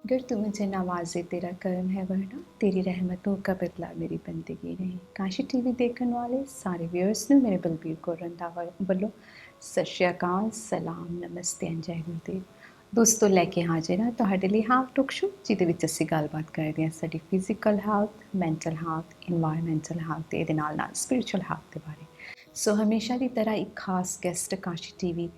अगर तू मुझे नवाजे तेरा करम है वरना तेरी रहमतों का बदला मेरी बंदगी नहीं। काशी टीवी देखने वाले सारे व्यूअर्स ਨੂੰ ਮੇਰੇ ਬਲਬੀਰ ਕੌਰ ਰੰਧਾਵਾ ਵੱਲੋਂ ਸਤਿ ਸ਼੍ਰੀ ਅਕਾਲ, ਸਲਾਮ, ਨਮਸਤੇ, ਜੈ ਗੁਰਦੇਵ। ਦੋਸਤੋ ਲੈ ਕੇ ਹਾਜ਼ਰ ਹਾਂ ਤੁਹਾਡੇ ਲਈ ਹਾਫ ਟਾਕ ਸ਼ੋ, ਜਿਹਦੇ ਵਿੱਚ ਅਸੀਂ ਗੱਲਬਾਤ ਕਰਦੇ ਹਾਂ ਸਾਡੀ physical health, mental health, environmental health ਤੇ ਇਹਦੇ ਨਾਲ ਨਾਲ ਸਪਿਰਿਚੁਅਲ ਹੈਲਥ ਦੇ ਬਾਰੇ। ਸੋ ਹਮੇਸ਼ਾ ਦੀ ਤਰ੍ਹਾਂ ਇੱਕ ਖਾਸ ਗੈਸਟ ਕਾਸ਼ੀ ਟੀਵੀ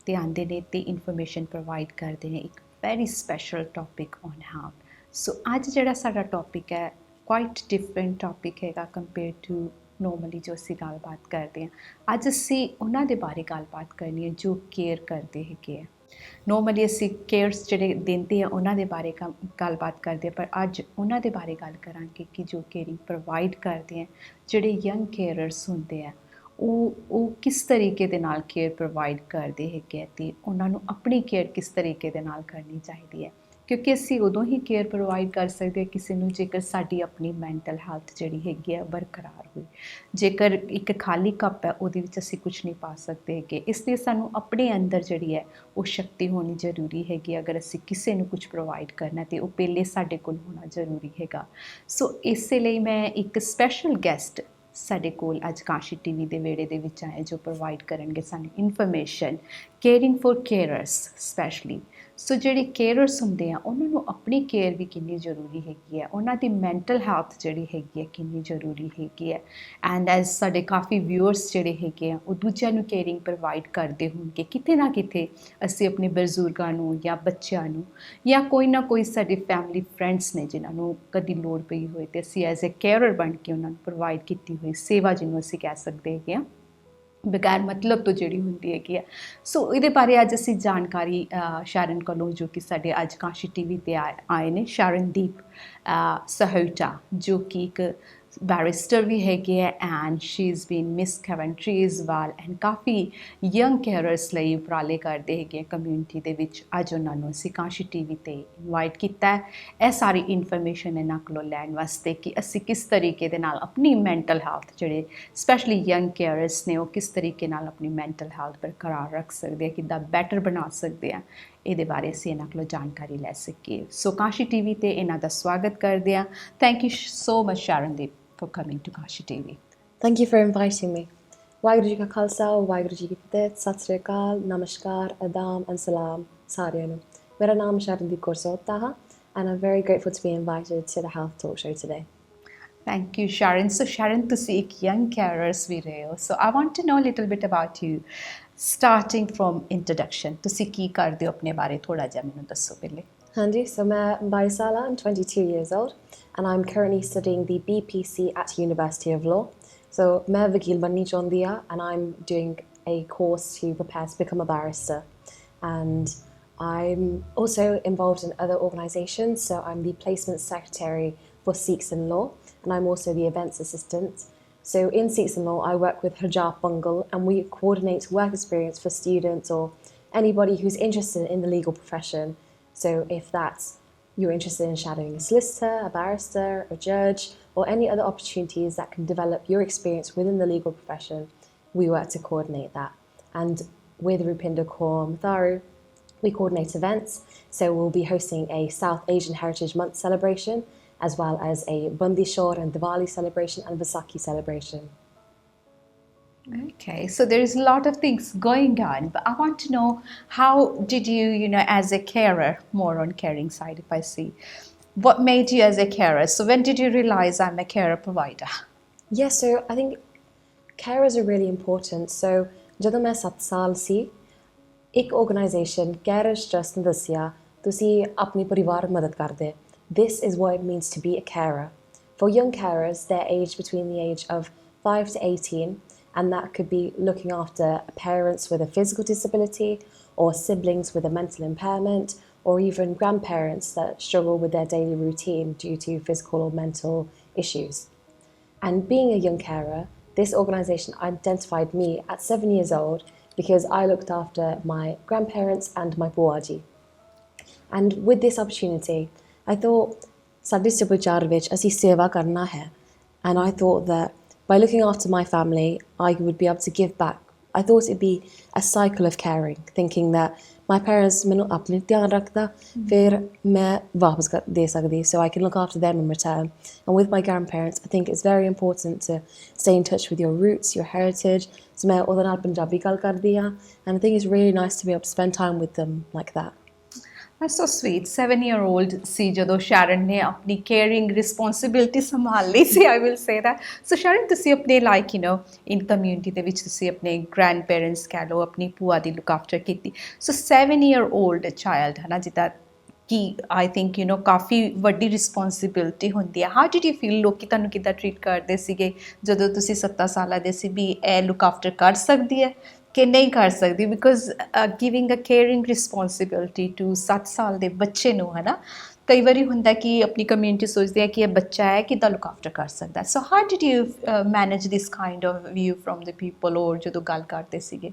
ਤੇ ਆਉਂਦੇ ਨੇ ਤੇ ਇਨਫੋਰਮੇਸ਼ਨ ਪ੍ਰੋਵਾਈਡ ਕਰਦੇ ਨੇ ਇੱਕ very special topic on health. So ਅੱਜ ਜਿਹੜਾ ਸਾਡਾ ਟੌਪਿਕ ਹੈ quite different topic ਹੈਗਾ compared to normally ਜੋ ਅਸੀਂ ਗੱਲਬਾਤ ਕਰਦੇ ਹਾਂ। ਅੱਜ ਅਸੀਂ ਉਹਨਾਂ ਦੇ ਬਾਰੇ ਗੱਲਬਾਤ ਕਰਨੀ ਹੈ ਜੋ ਕੇਅਰ ਕਰਦੇ ਹੈਗੇ ਆ। ਨੋਰਮਲੀ ਅਸੀਂ ਕੇਅਰਸ ਜਿਹੜੇ ਦਿੰਦੇ ਆ ਉਹਨਾਂ ਦੇ ਬਾਰੇ ਗੱਲਬਾਤ ਕਰਦੇ ਆ, ਪਰ ਅੱਜ ਉਹਨਾਂ ਦੇ ਬਾਰੇ ਗੱਲ ਕਰਾਂਗੇ ਕਿ ਜੋ ਕੇਅਰਿੰਗ ਪ੍ਰੋਵਾਈਡ ਕਰਦੇ ਆ, ਜਿਹੜੇ ਯੰਗ ਕੇਅਰਰਸ ਹੁੰਦੇ ਆ ਉਹ ਕਿਸ ਤਰੀਕੇ ਦੇ ਨਾਲ ਕੇਅਰ ਪ੍ਰੋਵਾਈਡ ਕਰਦੇ ਹੈਗੇ ਅਤੇ ਉਹਨਾਂ ਨੂੰ ਆਪਣੀ ਕੇਅਰ ਕਿਸ ਤਰੀਕੇ ਦੇ ਨਾਲ ਕਰਨੀ ਚਾਹੀਦੀ ਹੈ, ਕਿਉਂਕਿ ਅਸੀਂ ਉਦੋਂ ਹੀ ਕੇਅਰ ਪ੍ਰੋਵਾਈਡ ਕਰ ਸਕਦੇ ਹਾਂ ਕਿਸੇ ਨੂੰ ਜੇਕਰ ਸਾਡੀ ਆਪਣੀ ਮੈਂਟਲ ਹੈਲਥ ਜਿਹੜੀ ਹੈਗੀ ਆ ਬਰਕਰਾਰ ਹੋਈ। ਜੇਕਰ ਇੱਕ ਖਾਲੀ ਕੱਪ ਹੈ ਉਹਦੇ ਵਿੱਚ ਅਸੀਂ ਕੁਝ ਨਹੀਂ ਪਾ ਸਕਦੇ ਹੈਗੇ, ਇਸ ਲਈ ਸਾਨੂੰ ਆਪਣੇ ਅੰਦਰ ਜਿਹੜੀ ਹੈ ਉਹ ਸ਼ਕਤੀ ਹੋਣੀ ਜ਼ਰੂਰੀ ਹੈਗੀ। ਅਗਰ ਅਸੀਂ ਕਿਸੇ ਨੂੰ ਕੁਝ ਪ੍ਰੋਵਾਈਡ ਕਰਨਾ ਤਾਂ ਉਹ ਪਹਿਲੇ ਸਾਡੇ ਕੋਲ ਹੋਣਾ ਜ਼ਰੂਰੀ ਹੈਗਾ। ਸੋ ਇਸੇ ਲਈ ਮੈਂ ਇੱਕ ਸਪੈਸ਼ਲ ਗੈਸਟ ਸਾਡੇ ਕੋਲ ਅੱਜ ਕਾਸ਼ੀ ਟੀਵੀ ਦੇ ਵਿਹੜੇ ਦੇ ਵਿੱਚ ਆਏ ਜੋ ਪ੍ਰੋਵਾਈਡ ਕਰਨਗੇ ਸਾਨੂੰ ਇਨਫੋਰਮੇਸ਼ਨ ਕੇਅਰਿੰਗ ਫॉर ਕੇਅਰਰਸ ਸਪੈਸ਼ਲੀ। ਸੋ ਜਿਹੜੇ ਕੇਅਰਰਸ ਹੁੰਦੇ ਆ ਉਹਨਾਂ ਨੂੰ ਆਪਣੀ ਕੇਅਰ ਵੀ ਕਿੰਨੀ ਜ਼ਰੂਰੀ ਹੈਗੀ ਹੈ, ਉਹਨਾਂ ਦੀ ਮੈਂਟਲ ਹੈਲਥ ਜਿਹੜੀ ਹੈਗੀ ਹੈ ਕਿੰਨੀ ਜ਼ਰੂਰੀ ਹੈਗੀ ਹੈ। ਐਂਡ ਐਜ਼ ਸਾਡੇ ਕਾਫੀ ਵਿਊਅਰਸ ਜਿਹੜੇ ਹੈਗੇ ਆ ਉਹ ਦੂਜਿਆਂ ਨੂੰ ਕੇਅਰਿੰਗ ਪ੍ਰੋਵਾਈਡ ਕਰਦੇ ਹੋਣਗੇ, ਕਿਤੇ ਨਾ ਕਿਤੇ ਅਸੀਂ ਆਪਣੇ ਬਜ਼ੁਰਗਾਂ ਨੂੰ ਜਾਂ ਬੱਚਿਆਂ ਨੂੰ ਜਾਂ ਕੋਈ ਨਾ ਕੋਈ ਸਾਡੇ ਫੈਮਿਲੀ ਫਰੈਂਡਸ ਨੇ ਜਿਨ੍ਹਾਂ ਨੂੰ ਕਦੀ ਲੋੜ ਪਈ ਹੋਏ ਅਤੇ ਅਸੀਂ ਐਜ਼ ਏ ਕੇਅਰਰ ਬਣ ਕੇ ਉਹਨਾਂ ਨੂੰ ਪ੍ਰੋਵਾਈਡ ਕੀਤੀ ਹੋਈ ਸੇਵਾ ਜਿਹਨੂੰ ਅਸੀਂ ਕਹਿ ਸਕਦੇ ਹੈਗੇ ਹਾਂ ਬਗੈਰ ਮਤਲਬ ਤੋਂ ਜਿਹੜੀ ਹੁੰਦੀ ਹੈਗੀ ਆ। ਸੋ ਇਹਦੇ ਬਾਰੇ ਅੱਜ ਅਸੀਂ ਜਾਣਕਾਰੀ ਸ਼ਰਨ ਕੋਲੋਂ, ਜੋ ਕਿ ਸਾਡੇ ਅੱਜ ਕਾਸ਼ੀ ਟੀਵੀ 'ਤੇ ਆਏ ਨੇ, ਸ਼ਰਨਦੀਪ ਸਹੋਟਾ, ਜੋ ਕਿ ਇੱਕ ਬੈਰਿਸਟਰ ਵੀ ਹੈਗੇ ਹੈ and she is been Miss Coventry's ਵਾਲ ਐਂਡ ਕਾਫੀ ਯੰਗ ਕੇਅਰਰਸ ਲਈ ਉਪਰਾਲੇ ਕਰਦੇ ਹੈਗੇ ਕਮਿਊਨਿਟੀ ਦੇ ਵਿੱਚ। ਅੱਜ ਉਹਨਾਂ ਨੂੰ ਅਸੀਂ ਕਾਸ਼ੀ ਟੀਵੀ 'ਤੇ ਇਨਵਾਈਟ ਕੀਤਾ ਹੈ ਇਹ ਸਾਰੀ ਇਨਫੋਰਮੇਸ਼ਨ ਇਹਨਾਂ ਕੋਲੋਂ ਲੈਣ ਵਾਸਤੇ ਕਿ ਅਸੀਂ ਕਿਸ ਤਰੀਕੇ ਦੇ ਨਾਲ ਆਪਣੀ ਮੈਂਟਲ ਹੈਲਥ, ਜਿਹੜੇ ਸਪੈਸ਼ਲੀ ਯੰਗ ਕੇਅਰਰਸ ਨੇ, ਉਹ ਕਿਸ ਤਰੀਕੇ ਨਾਲ ਆਪਣੀ ਮੈਂਟਲ ਹੈਲਥ ਬਰਕਰਾਰ ਰੱਖ ਸਕਦੇ ਆ, ਕਿੱਦਾਂ ਬੈਟਰ ਬਣਾ ਸਕਦੇ ਆ, ਇਹਦੇ ਬਾਰੇ ਅਸੀਂ ਇਹਨਾਂ ਕੋਲੋਂ ਜਾਣਕਾਰੀ ਲੈ ਸਕੀਏ। ਸੋ ਕਾਸ਼ੀ ਟੀਵੀ 'ਤੇ ਇਹਨਾਂ ਦਾ ਸਵਾਗਤ ਕਰਦੇ ਹਾਂ। Thank you so much Sharandeep for coming to Kashi TV. Thank you for inviting me. Waheguru Ji Ka Khalsa, Waheguru Ji Ki Fateh, Sat Sri Akal, Namaskar, Adab and Salam ਸਾਰਿਆਂ ਨੂੰ। ਮੇਰਾ ਨਾਮ ਸ਼ਰਨਦੀਪ ਕੌਰ ਸਹੋਤਾ ਹੈ and I'm very grateful to be invited to the health talk show today. Thank you, Sharon. So Sharon, ਤੁਸੀਂ ਇੱਕ young carers ਵੀ ਰਹੇ ਹੋ, so I want to know a little bit about you, starting from introduction. ਤੁਸੀਂ ਕੀ ਕਰਦੇ ਹੋ ਆਪਣੇ ਬਾਰੇ ਥੋੜਾ ਜਿਹਾ ਮੈਨੂੰ ਦੱਸੋ ਪਹਿਲੇ। ਹਾਂਜੀ, so ਮੈਂ 22 ਸਾਲ ਹਾਂ, I'm 22 years old and I'm currently studying the BPc at University of Law. So ਮੈਂ ਵਕੀਲ ਬਣਨੀ ਚਾਹੁੰਦੀ ਹਾਂ and I'm doing a course to prepare to become a barrister. And I'm also involved in other organisations, so I'm the placement secretary for Sikhs in Law and I'm also the events assistant. So in Sikhs in Law I work with Hijab Bungle and we coordinate work experience for students or anybody who's interested in the legal profession. So if you're interested in shadowing a solicitor, a barrister, a judge, or any other opportunities that can develop your experience within the legal profession, we work to coordinate that. And with Rupinder Kaur Matharu, we coordinate events. So we'll be hosting a South Asian Heritage Month celebration, as well as a Bundi Shor and Diwali celebration and Vaisakhi celebration. Okay, so there is a lot of things going on, but I want to know, how did you, as a carer, more on caring side if I see, what made you as a carer? So when did you realize I'm a carer provider? Yeah, so I think carers are really important. So ਜਦੋਂ ਮੈਂ 7 ਸਾਲ ਸੀ, ਇੱਕ organisation Carers Trust ਨੇ ਦੱਸਿਆ ਤੁਸੀਂ ਆਪਣੀ ਪਰਿਵਾਰ ਮਦਦ ਕਰਦੇ। This is what it means to be a carer. For young carers, they're aged between the age of 5 to 18, and that could be looking after parents with a physical disability or siblings with a mental impairment or even grandparents that struggle with their daily routine due to physical or mental issues. And being a young carer, this organisation identified me at 7 years old because I looked after my grandparents and my buaji. And with this opportunity, I thought, ਸਾਡੇ ਸਭਿਆਚਾਰ ਵਿੱਚ ਅਸੀਂ ਸੇਵਾ ਕਰਨਾ ਹੈ, and I thought that by looking after my family, I would be able to give back I thought it'd be a cycle of caring, thinking that my parents ਮੈਨੂੰ ਆਪਣੇ ਧਿਆਨ ਰੱਖਦਾ ਫਿਰ ਮੈਂ ਵਾਪਸ ਦੇ ਸਕਦੀ, so I can look after them in return. And with my grandparents, I think it's very important to stay in touch with your roots, your heritage. So ਮੈਂ ਉਹਦੇ ਨਾਲ ਪੰਜਾਬੀ ਗੱਲ ਕਰਦੀ ਹਾਂ, and I think it's really nice to be able to spend time with them like that. That's so sweet. 7-year-old ਸੀ ਜਦੋਂ ਸ਼ਰਨ ਨੇ ਆਪਣੀ caring responsibility ਸੰਭਾਲ ਲਈ ਸੀ, I will say that. So ਸ਼ਰਨ, ਤੁਸੀਂ ਆਪਣੇ like in community ਦੇ ਵਿੱਚ ਤੁਸੀਂ ਆਪਣੇ grandparents ਕਹਿ ਲਓ, ਆਪਣੀ ਭੂਆ ਦੀ look after ਕੀਤੀ. So 7-year-old child ਹੈ ਨਾ, ਜਿੱਦਾਂ ਕਿ I think ਕਾਫੀ ਵੱਡੀ ਰਿਸਪੌਂਸਿਬਿਲਿਟੀ ਹੁੰਦੀ ਹੈ. How did you feel? ਲੋਕੀ ਤੁਹਾਨੂੰ ਕਿੱਦਾਂ ਟਰੀਟ ਕਰਦੇ ਸੀਗੇ ਜਦੋਂ ਤੁਸੀਂ 7 ਸਾਲਾਂ ਦੇ ਸੀ, ਵੀ ਇਹ look after ਕਰ ਸਕਦੀ ਹੈ ਕਿ ਨਹੀਂ ਕਰ ਸਕਦੀ? Because giving a caring responsibility to 7 ਸਾਲ ਦੇ ਬੱਚੇ ਨੂੰ ਹੈ ਨਾ, ਕਈ ਵਾਰੀ ਹੁੰਦਾ ਕਿ ਆਪਣੀ ਕਮਿਊਨਿਟੀ ਸੋਚਦੀ ਹੈ ਕਿ ਇਹ ਬੱਚਾ ਹੈ, ਕਿੱਦਾਂ ਲੁੱਕ ਆਫਟਰ ਕਰ ਸਕਦਾ. So how did you manage this kind of view from the people, ਔਰ ਜਦੋਂ ਗੱਲ ਕਰਦੇ ਸੀਗੇ?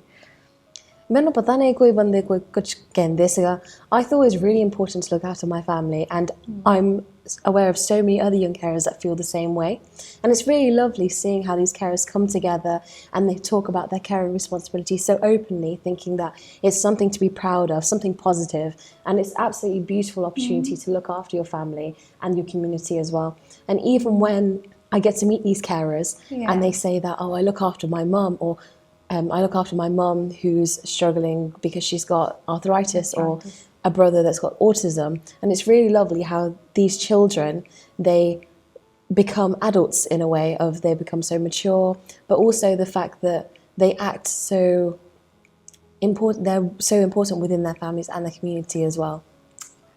ਮੈਨੂੰ ਪਤਾ ਨਹੀਂ ਕੋਈ ਬੰਦੇ ਕੋਈ ਕੁਝ ਕਹਿੰਦੇ ਸੀਗਾ. I thought it was really important to look after my family, and I'm aware of so many other young carers that feel the same way. And it's really lovely seeing how these carers come together and they talk about their caring responsibility so openly, thinking that it's something to be proud of, something positive, and it's absolutely beautiful opportunity to look after your family and your community as well. And even when I get to meet these carers and they say that, oh, I look after my mum, or I look after my mum who's struggling because she's got arthritis, or a brother that's got autism. And it's really lovely how these children, they become adults in a way of they become so mature, but also the fact that they act so important, they're so important within their families and their community as well.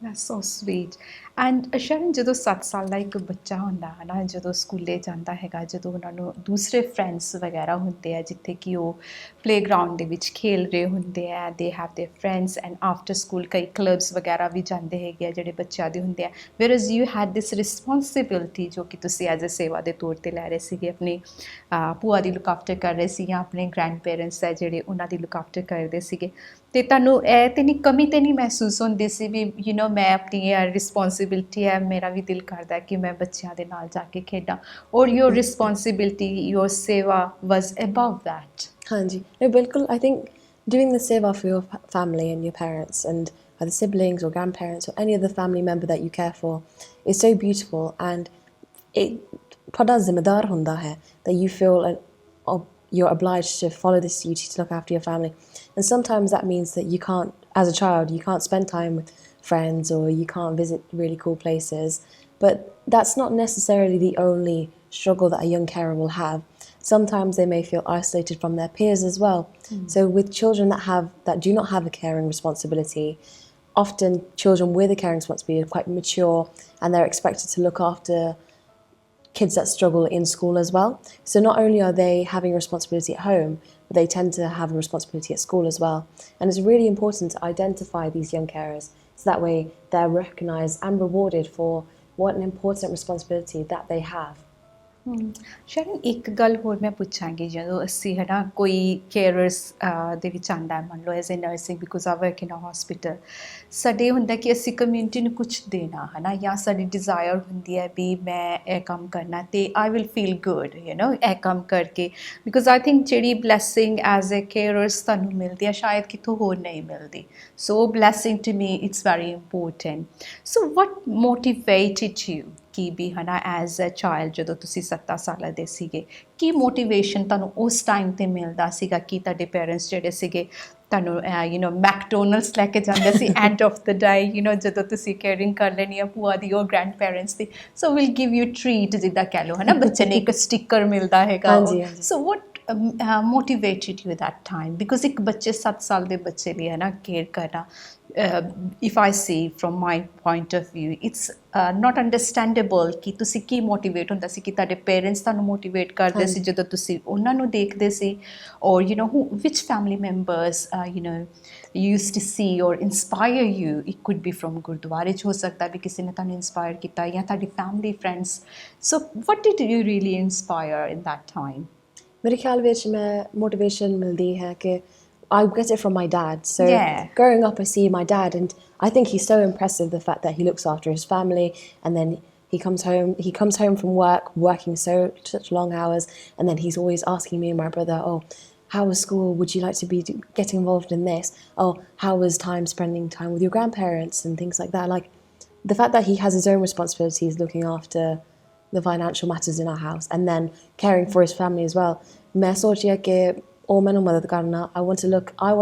That's so sweet. And Sharan, ਜਦੋਂ 7 ਸਾਲ ਦਾ ਇੱਕ ਬੱਚਾ ਹੁੰਦਾ ਹੈ ਨਾ, ਜਦੋਂ ਸਕੂਲੇ ਜਾਂਦਾ ਹੈਗਾ, ਜਦੋਂ ਉਹਨਾਂ ਨੂੰ ਦੂਸਰੇ ਫਰੈਂਡਸ ਵਗੈਰਾ ਹੁੰਦੇ ਆ ਜਿੱਥੇ ਕਿ ਉਹ ਪਲੇਗਰਾਊਂਡ ਦੇ ਵਿੱਚ ਖੇਲ ਰਹੇ ਹੁੰਦੇ ਆ, they have there friends, and after school ਕਈ ਕਲੱਬਸ ਵਗੈਰਾ ਵੀ ਜਾਂਦੇ ਹੈਗੇ ਆ ਜਿਹੜੇ ਬੱਚਿਆਂ ਦੇ ਹੁੰਦੇ ਆ, ਵੇਅਰਐਜ਼ ਯੂ ਹੈਡ ਦਿਸ ਰਿਸਪੌਂਸਿਬਿਲਿਟੀ ਜੋ ਕਿ ਤੁਸੀਂ ਐਜ਼ ਅ ਸੇਵਾ ਦੇ ਤੌਰ 'ਤੇ ਲੈ ਰਹੇ ਸੀਗੇ, ਆਪਣੀ ਭੂਆ ਦੀ ਲੁੱਕ ਆਫਟਰ ਕਰ ਰਹੇ ਸੀ, ਜਾਂ ਆਪਣੇ ਗ੍ਰੈਂਡ ਪੇਰੈਂਟਸ ਹੈ ਜਿਹੜੇ ਉਹਨਾਂ ਦੀ ਲੁੱਕ ਆਫਟਰ ਕਰਦੇ ਸੀਗੇ, ਅਤੇ ਤੁਹਾਨੂੰ ਇਹ ਤਾਂ ਨਹੀਂ ਕਮੀ ਤਾਂ ਨਹੀਂ ਮਹਿਸੂਸ ਹੁੰਦੀ ਸੀ ਵੀ ਮੈਂ ਆਪਣੀ ਰਿਸਪੌਂਸਿਬਿਲਿਟੀ ਹੈ, ਮੇਰਾ ਵੀ ਦਿਲ ਕਰਦਾ ਕਿ ਮੈਂ ਬੱਚਿਆਂ ਦੇ ਨਾਲ ਜਾ ਕੇ ਖੇਡਾਂ, ਔਰ ਯੋਰ ਰਿਸਪੌਂਸਿਬਿਲਿਟੀ, ਯੋਰ ਸੇਵਾ ਵਾਜ਼ ਅਬਵ ਦੈਟ? ਹਾਂਜੀ, no, ਬਿਲਕੁਲ. I think doing the seva for your family and your parents and other siblings or grandparents or any other family member that you care for is so beautiful, and it ਤੁਹਾਡਾ ਜ਼ਿੰਮੇਦਾਰ ਹੁੰਦਾ ਹੈ that you feel you're obliged to follow this duty to look after your family. And sometimes that means that you can't, as a child, you can't spend time with friends, or you can't visit really cool places. But that's not necessarily the only struggle that a young carer will have. Sometimes they may feel isolated from their peers as well. So with children that do not have a caring responsibility, often children with a caring responsibility are quite mature, and they're expected to look after kids that struggle in school as well. So not only are they having a responsibility at home, but they tend to have a responsibility at school as well. And it's really important to identify these young carers, so that way they're recognised and rewarded for what an important responsibility that they have. ਸ਼ਰਨ, ਇੱਕ ਗੱਲ ਹੋਰ ਮੈਂ ਪੁੱਛਾਂਗੀ, ਜਦੋਂ ਅਸੀਂ ਹੈ ਨਾ ਕੋਈ ਕੇਅਰਸ ਦੇ ਵਿੱਚ ਆਉਂਦਾ ਹੈ, ਮੰਨ ਲਓ ਐਜ਼ ਏ ਨਰਸਿੰਗ, ਬਿਕੋਜ਼ ਆ ਵਰਕ ਇਨ ਅ ਹੌਸਪੀਟਲ, ਸਾਡੇ ਹੁੰਦਾ ਕਿ ਅਸੀਂ ਕਮਿਊਨਿਟੀ ਨੂੰ ਕੁਛ ਦੇਣਾ ਹੈ ਨਾ, ਜਾਂ ਸਾਡੀ ਡਿਜ਼ਾਇਰ ਹੁੰਦੀ ਹੈ ਵੀ ਮੈਂ ਇਹ ਕੰਮ ਕਰਨਾ ਅਤੇ ਆਈ ਵਿਲ ਫੀਲ ਗੁੱਡ ਇਹ ਕੰਮ ਕਰਕੇ, ਬਿਕੋਜ਼ ਆਈ ਥਿੰਕ ਜਿਹੜੀ ਬਲੈਸਿੰਗ ਐਜ਼ ਏ ਕੇਅਰਸ ਤੁਹਾਨੂੰ ਮਿਲਦੀ ਹੈ ਸ਼ਾਇਦ ਕਿਤੋਂ ਹੋਰ ਨਹੀਂ ਮਿਲਦੀ. So blessing to me it's very important. So what motivated you ਕਿ ਵੀ ਹੈ ਨਾ ਐਜ਼ ਅ ਚਾਈਲਡ, ਜਦੋਂ ਤੁਸੀਂ 7 ਸਾਲਾਂ ਦੇ ਸੀਗੇ, ਕੀ ਮੋਟੀਵੇਸ਼ਨ ਤੁਹਾਨੂੰ ਉਸ ਟਾਈਮ 'ਤੇ ਮਿਲਦਾ ਸੀਗਾ ਕਿ ਤੁਹਾਡੇ ਪੇਰੈਂਟਸ ਜਿਹੜੇ ਸੀਗੇ ਤੁਹਾਨੂੰ ਮੈਕਡੋਨਲਡਸ ਲੈ ਕੇ ਜਾਂਦੇ ਸੀ ਐਂਡ ਆਫ ਦ ਡੇ, ਜਦੋਂ ਤੁਸੀਂ ਕੇਅਰਿੰਗ ਕਰ ਲੈਣੀ ਆ ਭੂਆ ਦੀ ਔਰ grand parents the, so will give you treat, ਜਿੱਦਾਂ ਕਹਿ ਲਓ ਹੈ ਨਾ, ਬੱਚੇ ਨੇ ਇੱਕ ਸਟਿੱਕਰ ਮਿਲਦਾ ਹੈਗਾ. ਸੋ ਵਟ motivated you that time? Because ਇੱਕ ਬੱਚੇ 7 ਸਾਲ ਦੇ ਬੱਚੇ ਲਈ ਹੈ ਨਾ ਕੇਅਰ ਕਰਨਾ, if I see from my point of view, it's not understandable ਕਿ ਤੁਸੀਂ ਕੀ ਮੋਟੀਵੇਟ ਹੁੰਦਾ ਸੀ, ਕਿ ਤੁਹਾਡੇ ਪੇਰੈਂਟਸ ਤੁਹਾਨੂੰ ਮੋਟੀਵੇਟ ਕਰਦੇ ਸੀ ਜਦੋਂ ਤੁਸੀਂ ਉਹਨਾਂ ਨੂੰ ਦੇਖਦੇ ਸੀ, or which family members you used to see or inspire you? It could be from ਗੁਰਦੁਆਰੇ 'ਚ ਹੋ ਸਕਦਾ ਵੀ ਕਿਸੇ ਨੇ ਤੁਹਾਨੂੰ ਇੰਸਪਾਇਰ ਕੀਤਾ, ਜਾਂ ਤੁਹਾਡੀ family friends. So what did you really inspire in that time? ਮੇਰੇ ਖਿਆਲ ਵਿੱਚ ਮੈਂ motivation ਮਿਲਦੀ ਹੈ ਕਿ I get it from my dad. So growing up, I see my dad, and I think he's so impressive, the fact that he looks after his family, and then he comes home from work, working such long hours, and then he's always asking me and my brother, oh, how was school? Would you like to be getting involved in this? Oh, how was spending time with your grandparents and things like that? Like the fact that he has his own responsibilities looking after the financial matters in our house and then caring for his family as well. मैं सोचिया कि और मैंने मदद करना. I want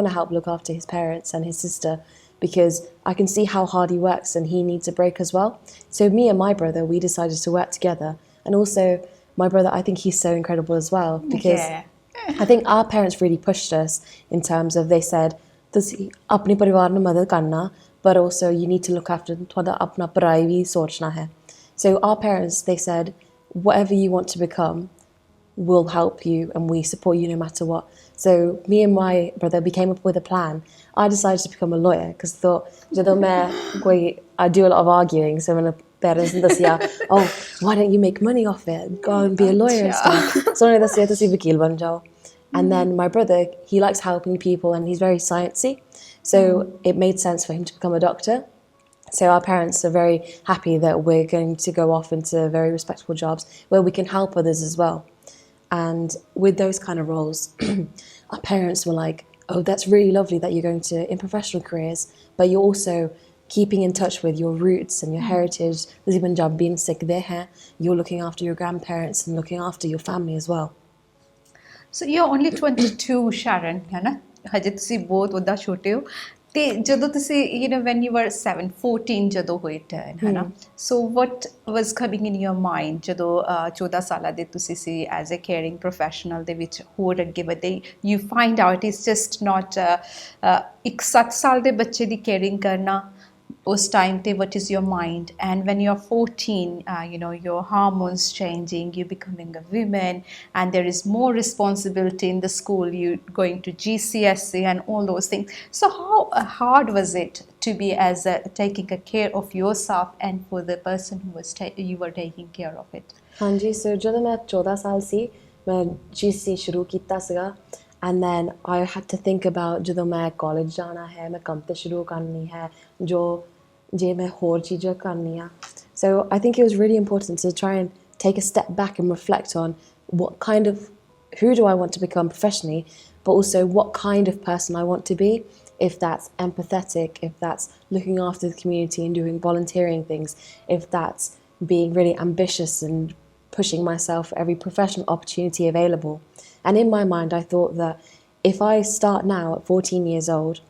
to help look after his parents and his sister because I can see how hard he works and he needs a break as well. So me and my brother, we decided to work together. And also my brother, I think he's so incredible as well because I think our parents really pushed us in terms of they said, ਤੁਸੀਂ ਆਪਣੇ ਪਰਿਵਾਰ ਨੂੰ ਮਦਦ ਕਰਨਾ, but also you need to look after ਤੁਹਾਡਾ ਆਪਣਾ ਪਰਾਈ ਵੀ ਸੋਚਣਾ ਹੈ. So our parents, they said, whatever you want to become, we'll help you and we support you no matter what. So me and my brother, we came up with a plan. I decided to become a lawyer because I thought, I do a lot of arguing, so when a parents this year, oh, why don't you make money off it? Go and be a lawyer and stuff. So this year, to vakil ban jao. And then my brother, he likes helping people and he's very sciencey. So it made sense for him to become a doctor. So our parents are very happy that we're going to go off into very respectable jobs where we can help others as well. And with those kind of roles, our parents were like, oh, that's really lovely that you're going to in professional careers, but you're also keeping in touch with your roots and your heritage. You're looking after your grandparents and looking after your family as well. So you're only 22, Sharon, है ना? हजे तुसी बहुत उदा छोटे हो. ते जदों तुसी, when you were 14 जदों होए turn, है ना? So what was coming in your mind जदों 14 साला दे तुसी सी as a caring professional ਦੇ ਵਿੱਚ ਹੋਰ ਅੱਗੇ ਵਧੇ? You find out it's just not ਇੱਕ 7 ਸਾਲ ਦੇ ਬੱਚੇ ਦੀ caring ਕਰਨਾ ਉਸ time te what is your mind, and when you're 14 your hormones changing, you becoming a woman, and there is more responsibility in the school, you going to GCSE and all those things. So how hard was it to be as taking a care of yourself and for the person who was you were taking care of it? ਹਾਂਜੀ, so ਜਦੋਂ ਮੈਂ 14 ਸਾਲ ਸੀ ਮੈਂ GCSE ਸ਼ੁਰੂ ਕੀਤਾ ਸੀਗਾ. And then I had to think about ਜਦੋਂ ਮੈਂ college ਜਾਣਾ ਹੈ, ਮੈਂ ਕੰਮ ਤੇ ਸ਼ੁਰੂ ਕਰਨੀ ਹੈ, ਜੇ ਮੈਂ ਹੋਰ ਚੀਜ਼ਾਂ ਕਰਨੀ ਆ. So I think it was really important to try and take a step back and reflect on who do I want to become professionally, but also what kind of person I want to be, if that's empathetic, if that's looking after the community and doing volunteering things, if that's being really ambitious and pushing myself for every professional opportunity available. And in my mind, I thought that if I start now at 14 years old,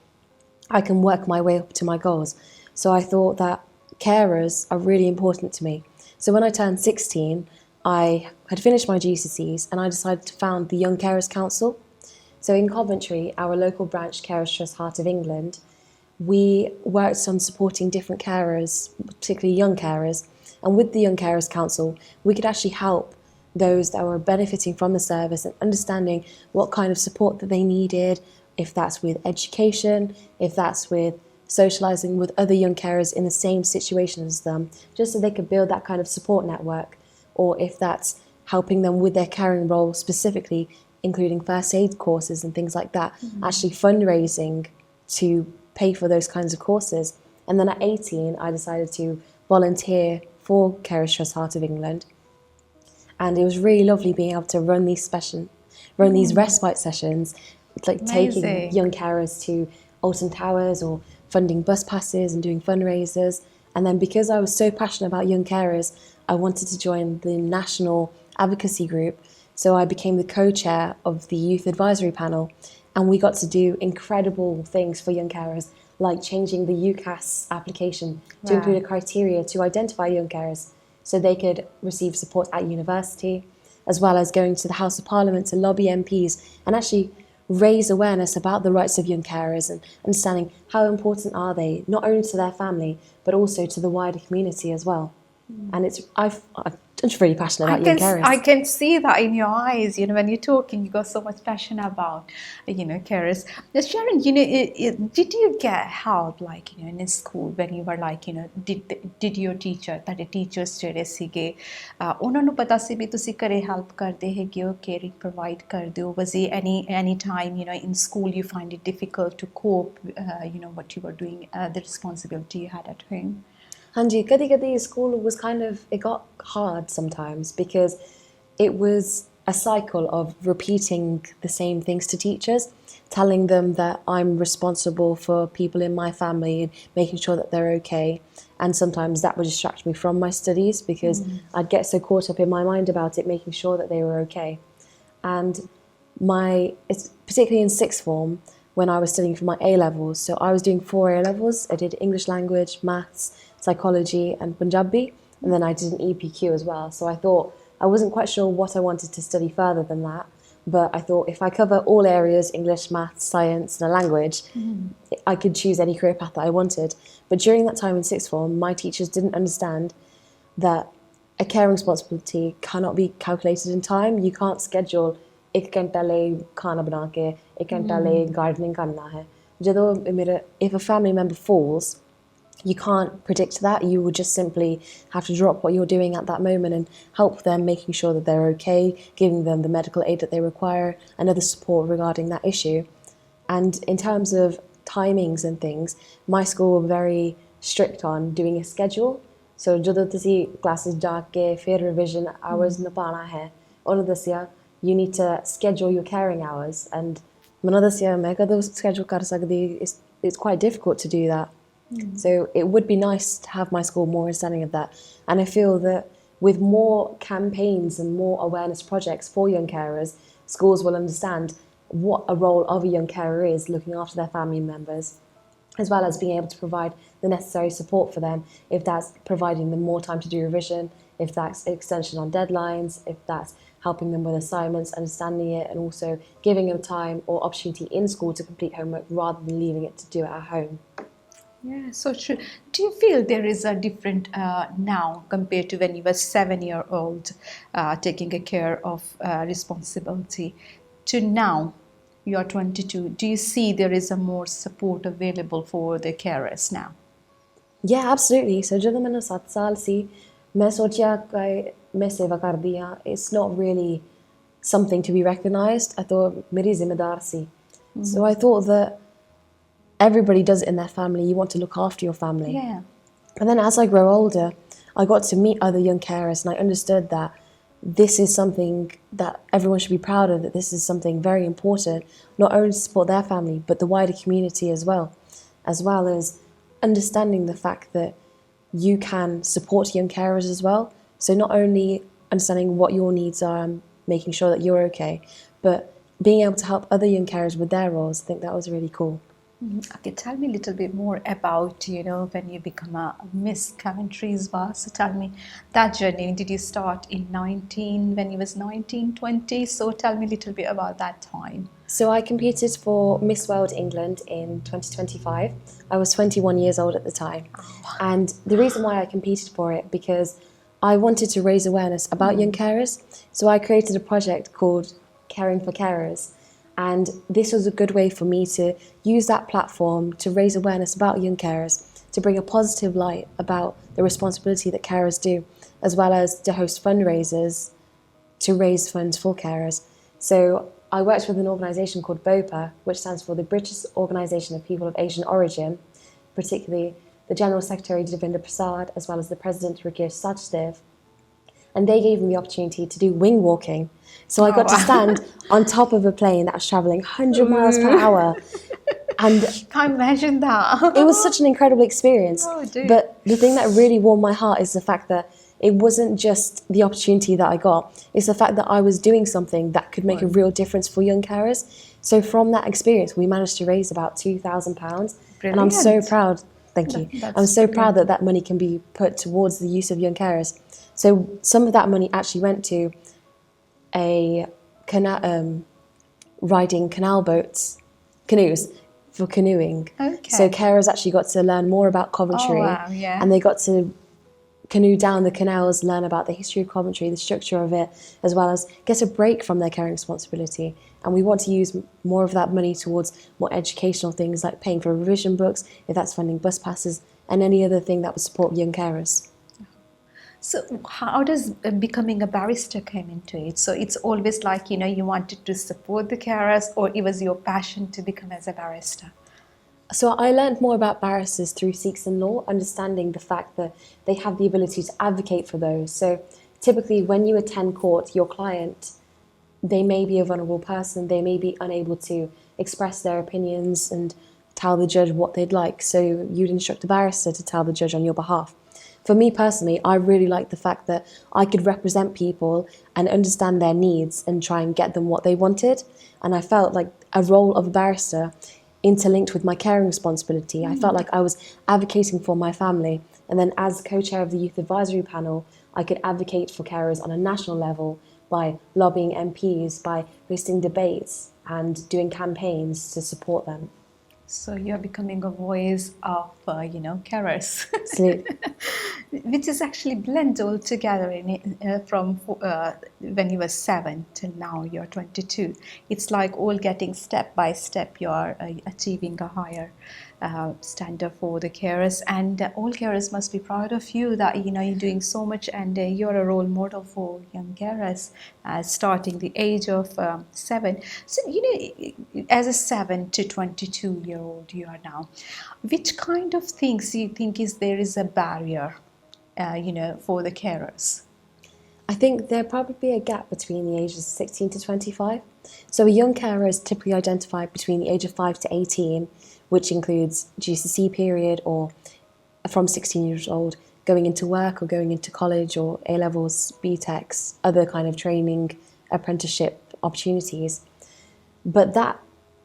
I can work my way up to my goals. So I thought that carers are really important to me. So when I turned 16, I had finished my GCSEs and I decided to found the Young Carers Council. So in Coventry, our local branch, Carers Trust Heart of England, we worked on supporting different carers, particularly young carers. And with the Young Carers Council, we could actually help those that were benefiting from the service and understanding what kind of support that they needed, if that's with education, if that's with socialising with other young carers in the same situation as them, just so they could build that kind of support network, or if that's helping them with their caring role specifically, including first aid courses and things like that, actually fundraising to pay for those kinds of courses. And then at 18, I decided to volunteer for Carers Trust Heart of England. And it was really lovely being able to run these respite sessions, like Amazing. taking young carers to Alton Towers or funding bus passes and doing fundraisers. And then because I was so passionate about young carers, I wanted to join the national advocacy group. So I became the co-chair of the youth advisory panel. And we got to do incredible things for young carers, like changing the UCAS application to include a criteria to identify young carers so they could receive support at university, as well as going to the House of Parliament to lobby MPs and actually raise awareness about the rights of young carers and understanding how important are they, not only to their family, but also to the wider community as well. And I'm just really passionate about young carers. I can see that in your eyes. When you're talking, you got so much passion about, carers. Now, Sharon, did you get help, like, in school when you were like, did your teacher, that teachers ਜਿਹੜੇ ਸੀਗੇ, ਉਹਨਾਂ ਨੂੰ ਪਤਾ ਸੀ ਵੀ ਤੁਸੀਂ ਘਰੇ help ਕਰਦੇ ਹੈਗੇ ਹੋ, caring provide ਕਰਦੇ ਹੋ? Was there any time, in school you find it difficult to cope, what you were doing, the responsibility you had at home? Hanji, kadi school was it got hard sometimes because it was a cycle of repeating the same things to teachers, telling them that I'm responsible for people in my family and making sure that they're okay. And sometimes that would distract me from my studies because I'd get so caught up in my mind about it, making sure that they were okay. And it's particularly in sixth form when I was studying for my A levels. So I was doing 4 A levels. I did English language, maths, psychology, and Punjabi, and then I did an EPQ as well. So I thought I wasn't quite sure what I wanted to study further than that, but I thought if I cover all areas, English, maths, science, and a language, I could choose any career path that I wanted. But during that time in sixth form, my teachers didn't understand that a caring responsibility cannot be calculated in time. You can't schedule एक घंटा ले खाना बना के एक घंटा ले gardening करना है. If a family member falls, you can't predict that. You will just simply have to drop what you're doing at that moment and help them, making sure that they're okay, giving them the medical aid that they require and other support regarding that issue. And in terms of timings and things, my school were very strict on doing a schedule. So ਜਦੋਂ ਤੁਸੀਂ classes ਜਾ ਕੇ ਫਿਰ revision hours ਨਿਭਾਉਣਾ ਹੈ, ਉਹਨਾਂ ਦੱਸਿਆ you need to schedule your caring hours. And ਮੈਨੂੰ ਦੱਸਿਆ ਮੈਂ ਕਦੋਂ schedule ਕਰ ਸਕਦੀ, it's quite difficult to do that. So it would be nice to have my school more understanding of that. And I feel that with more campaigns and more awareness projects for young carers, schools will understand what a role of a young carer is, looking after their family members, as well as being able to provide the necessary support for them, if that's providing them more time to do revision, if that's extension on deadlines, if that's helping them with assignments, understanding it, and also giving them time or opportunity in school to complete homework rather than leaving it to do it at home. Yeah, so true. Do you feel there is a different now compared to when you were 7-year-old taking a care of responsibility to now you're 22? Do you see there is a more support available for the carers now? Yeah, absolutely. So ਜਦੋਂ ਮੈਨੂੰ 7 ਸਾਲ ਸੀ ਮੈਂ ਸੋਚਿਆ ਕਿ मैं सेवा कर दिया. It's not really something to be recognised. I thought मेरी जिम्मेदार सी. So I thought that everybody does it in their family. You want to look after your family. Yeah. And then as I grow older, I got to meet other young carers and I understood that this is something that everyone should be proud of, that this is something very important, not only to support their family, but the wider community as well as understanding the fact that you can support young carers as well. So not only understanding what your needs are and making sure that you're okay, but being able to help other young carers with their roles. I think that was really cool. Okay, tell me a little bit more about, when you become a Miss Coventry as well. So tell me that journey. Did you start when you was 19, 20? So tell me a little bit about that time. So I competed for Miss World England in 2025. I was 21 years old at the time. And the reason why I competed for it, because I wanted to raise awareness about young carers. So I created a project called Caring for Carers. And this was a good way for me to use that platform to raise awareness about young carers, to bring a positive light about the responsibility that carers do, as well as to host fundraisers to raise funds for carers. So I worked with an organisation called BOPA, which stands for the British Organisation of People of Asian Origin, particularly the General Secretary Devinder Prasad, as well as the President Rakesh Sachdev. And they gave me the opportunity to do wing walking. So I got to stand on top of a plane that was travelling 100 miles per hour. And can't imagine that. It was such an incredible experience. Oh, dude. But the thing that really warmed my heart is the fact that it wasn't just the opportunity that I got. It's the fact that I was doing something that could make a real difference for young carers. So from that experience, we managed to raise about £2,000. And I'm so proud. Thank you. I'm so proud that that money can be put towards the use of young carers. So some of that money actually went to riding canoes for canoeing. Okay. So carers actually got to learn more about Coventry. Oh, wow, yeah. And they got to canoe down the canals, learn about the history of Coventry, the structure of it, as well as get a break from their caring responsibility. And we want to use more of that money towards more educational things like paying for revision books, if that's funding bus passes, and any other thing that would support young carers. So how does becoming a barrister come into it? So it's always like, you wanted to support the carers, or it was your passion to become as a barrister? So I learned more about barristers through Sikhs in law, understanding the fact that they have the ability to advocate for those. So typically when you attend court, your client they may be a vulnerable person, they may be unable to express their opinions and tell the judge what they'd like, so you'd instruct a barrister to tell the judge on your behalf. For me personally, I really like the fact that I could represent people and understand their needs and try and get them what they wanted. And I felt like a role of a barrister interlinked with my caring responsibility. I felt like I was advocating for my family. And then as co-chair of the Youth Advisory Panel, I could advocate for carers on a national level by lobbying MPs, by hosting debates and doing campaigns to support them. So you're becoming a voice of, carers. Absolutely. Which is actually blend all together from when you were 7 till now you're 22. It's like all getting step by step you're achieving a higher standard for the carers, and all carers must be proud of you that you're doing so much, and you're a role model for young carers starting the age of 7. So as a 7 to 22-year-old you are now, which kind of things do you think is a barrier for the carers? I think there probably be a gap between the ages of 16 to 25. So a young carer is typically identified between the age of 5 to 18, which includes GCSE period, or from 16 years old, going into work or going into college or A-levels, BTECs, other kind of training, apprenticeship opportunities. But that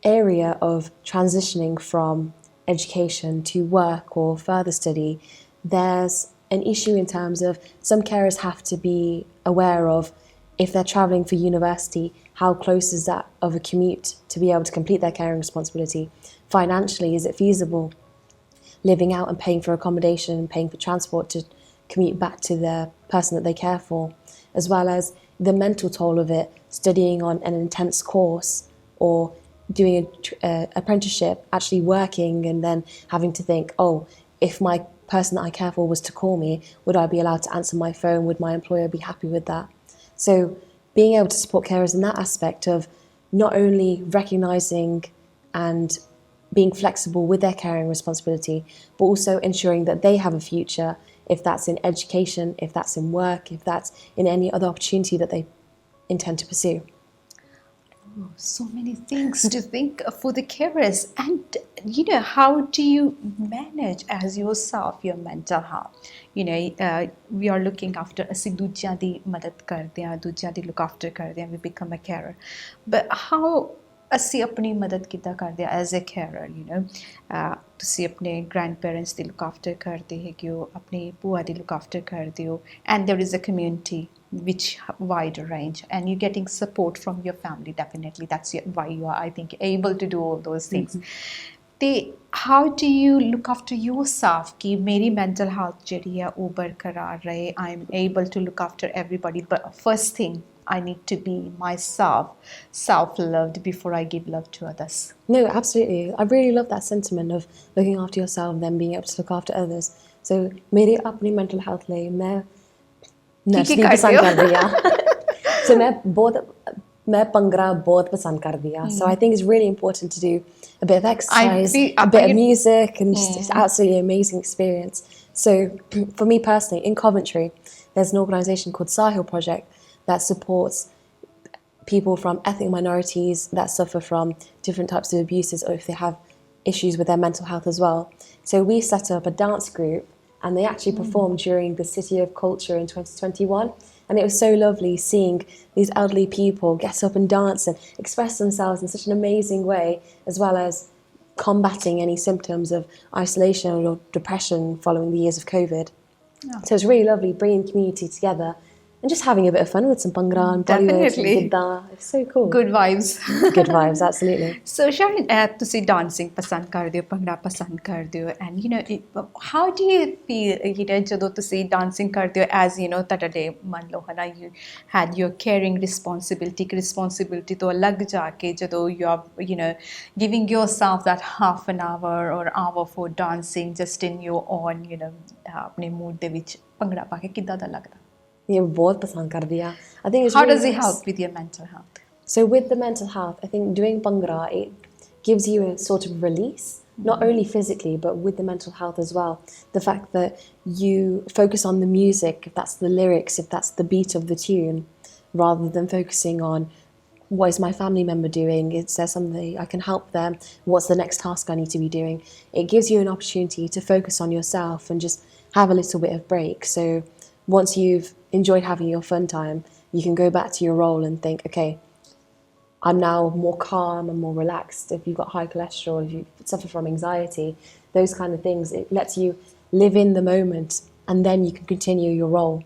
area of transitioning from education to work or further study, there's an issue in terms of some carers have to be aware of, if they're travelling for university, how close is that of a commute to be able to complete their caring responsibility? Financially, is it feasible living out and paying for accommodation and paying for transport to commute back to the person that they care for? As well as the mental toll of it, studying on an intense course or doing an apprenticeship, actually working and then having to think, oh, if my person that I care for was to call me, would I be allowed to answer my phone? Would my employer be happy with that? So being able to support carers in that aspect of not only recognising and being flexible with their caring responsibility, but also ensuring that they have a future, if that's in education, if that's in work, if that's in any other opportunity that they intend to pursue. Oh, so many things to think for the carers. And how do you manage as yourself your mental health? We are looking after, ਅਸੀਂ ਦੂਜਿਆਂ ਦੀ ਮਦਦ ਕਰਦੇ ਹਾਂ, ਦੂਜਿਆਂ ਦੀ look after ਕਰਦੇ ਹਾਂ, we become a carer. But how ਅਸੀਂ ਆਪਣੀ ਮਦਦ ਕਿੱਦਾਂ ਕਰਦੇ ਹਾਂ as a carer? ਤੁਸੀਂ ਆਪਣੇ grandparents ਦੀ look after ਕਰਦੇ ਹੈਗੇ ਹੋ, ਆਪਣੀ ਭੂਆ ਦੀ look after ਕਰਦੇ ਹੋ, and there is a community which wide range, and you're getting support from your family. Definitely that's why you are, I think, able to do all those things. How do you look after yourself कि मेरी mental health ਜਿਹੜੀ ਹੈ ਉਹ ਬਰਕਰਾਰ ਰਹੇ, I'm able to look after everybody, but first thing I need to be myself, self-loved before I give love to others? No, absolutely. I really love that sentiment of looking after yourself and then being able to look after others. So मेरे अपनी mental health ਲਈ मैं nursery पसंद कर दिया. So मैं पंगरा बहुत पसंद कर दिया. So I think it's really important to do a bit of exercise, a bit of music, and just it's absolutely amazing experience. So for me personally, in Coventry, there's an organisation called Sahil Project that supports people from ethnic minorities that suffer from different types of abuses, or if they have issues with their mental health as well. So we set up a dance group, and they actually performed during the City of Culture in 2021. And it was so lovely seeing these elderly people get up and dance and express themselves in such an amazing way, as well as combating any symptoms of isolation or depression following the years of COVID. Yeah. So it's really lovely bringing the community together and just having a bit of fun with some Bhangra and Bollywood and Gidda. It's so cool. Good vibes. Good vibes, absolutely. So Sharon, ਤੁਸੀਂ dancing ਪਸੰਦ ਕਰਦੇ ਹੋ, ਭੰਗੜਾ ਪਸੰਦ ਕਰਦੇ ਹੋ, and how do you feel ਜਦੋਂ ਤੁਸੀਂ dancing ਕਰਦੇ ਹੋ as ਤੁਹਾਡੇ ਮੰਨ ਲਓ ਹਨਾ, you had your caring responsibility ਤੋਂ ਅਲੱਗ ਜਾ ਕੇ ਜਦੋਂ you are giving yourself that half an hour or hour for dancing just in your own ਆਪਣੇ mood ਦੇ ਵਿੱਚ ਭੰਗੜਾ ਪਾ ਕੇ ਕਿੱਦਾਂ ਦਾ ਲੱਗਦਾ? बहुत पसंद कर दिया. I think it's how really does it nice. help with your mental health? So with the mental health, I think doing Bhangra, it gives you a sort of release, not only physically, but with the mental health as well. The fact that you focus on the music, if that's the lyrics, if that's the beat of the tune, rather than focusing on what is my family member doing? Is there something I can help them? What's the next task I need to be doing? It gives you an opportunity to focus on yourself and just have a little bit of break. So once you've enjoyed having your fun time, you can go back to your role and think, okay, I'm now more calm and more relaxed. If you've got high cholesterol, if you suffer from anxiety, those kind of things, it lets you live in the moment and then you can continue your role.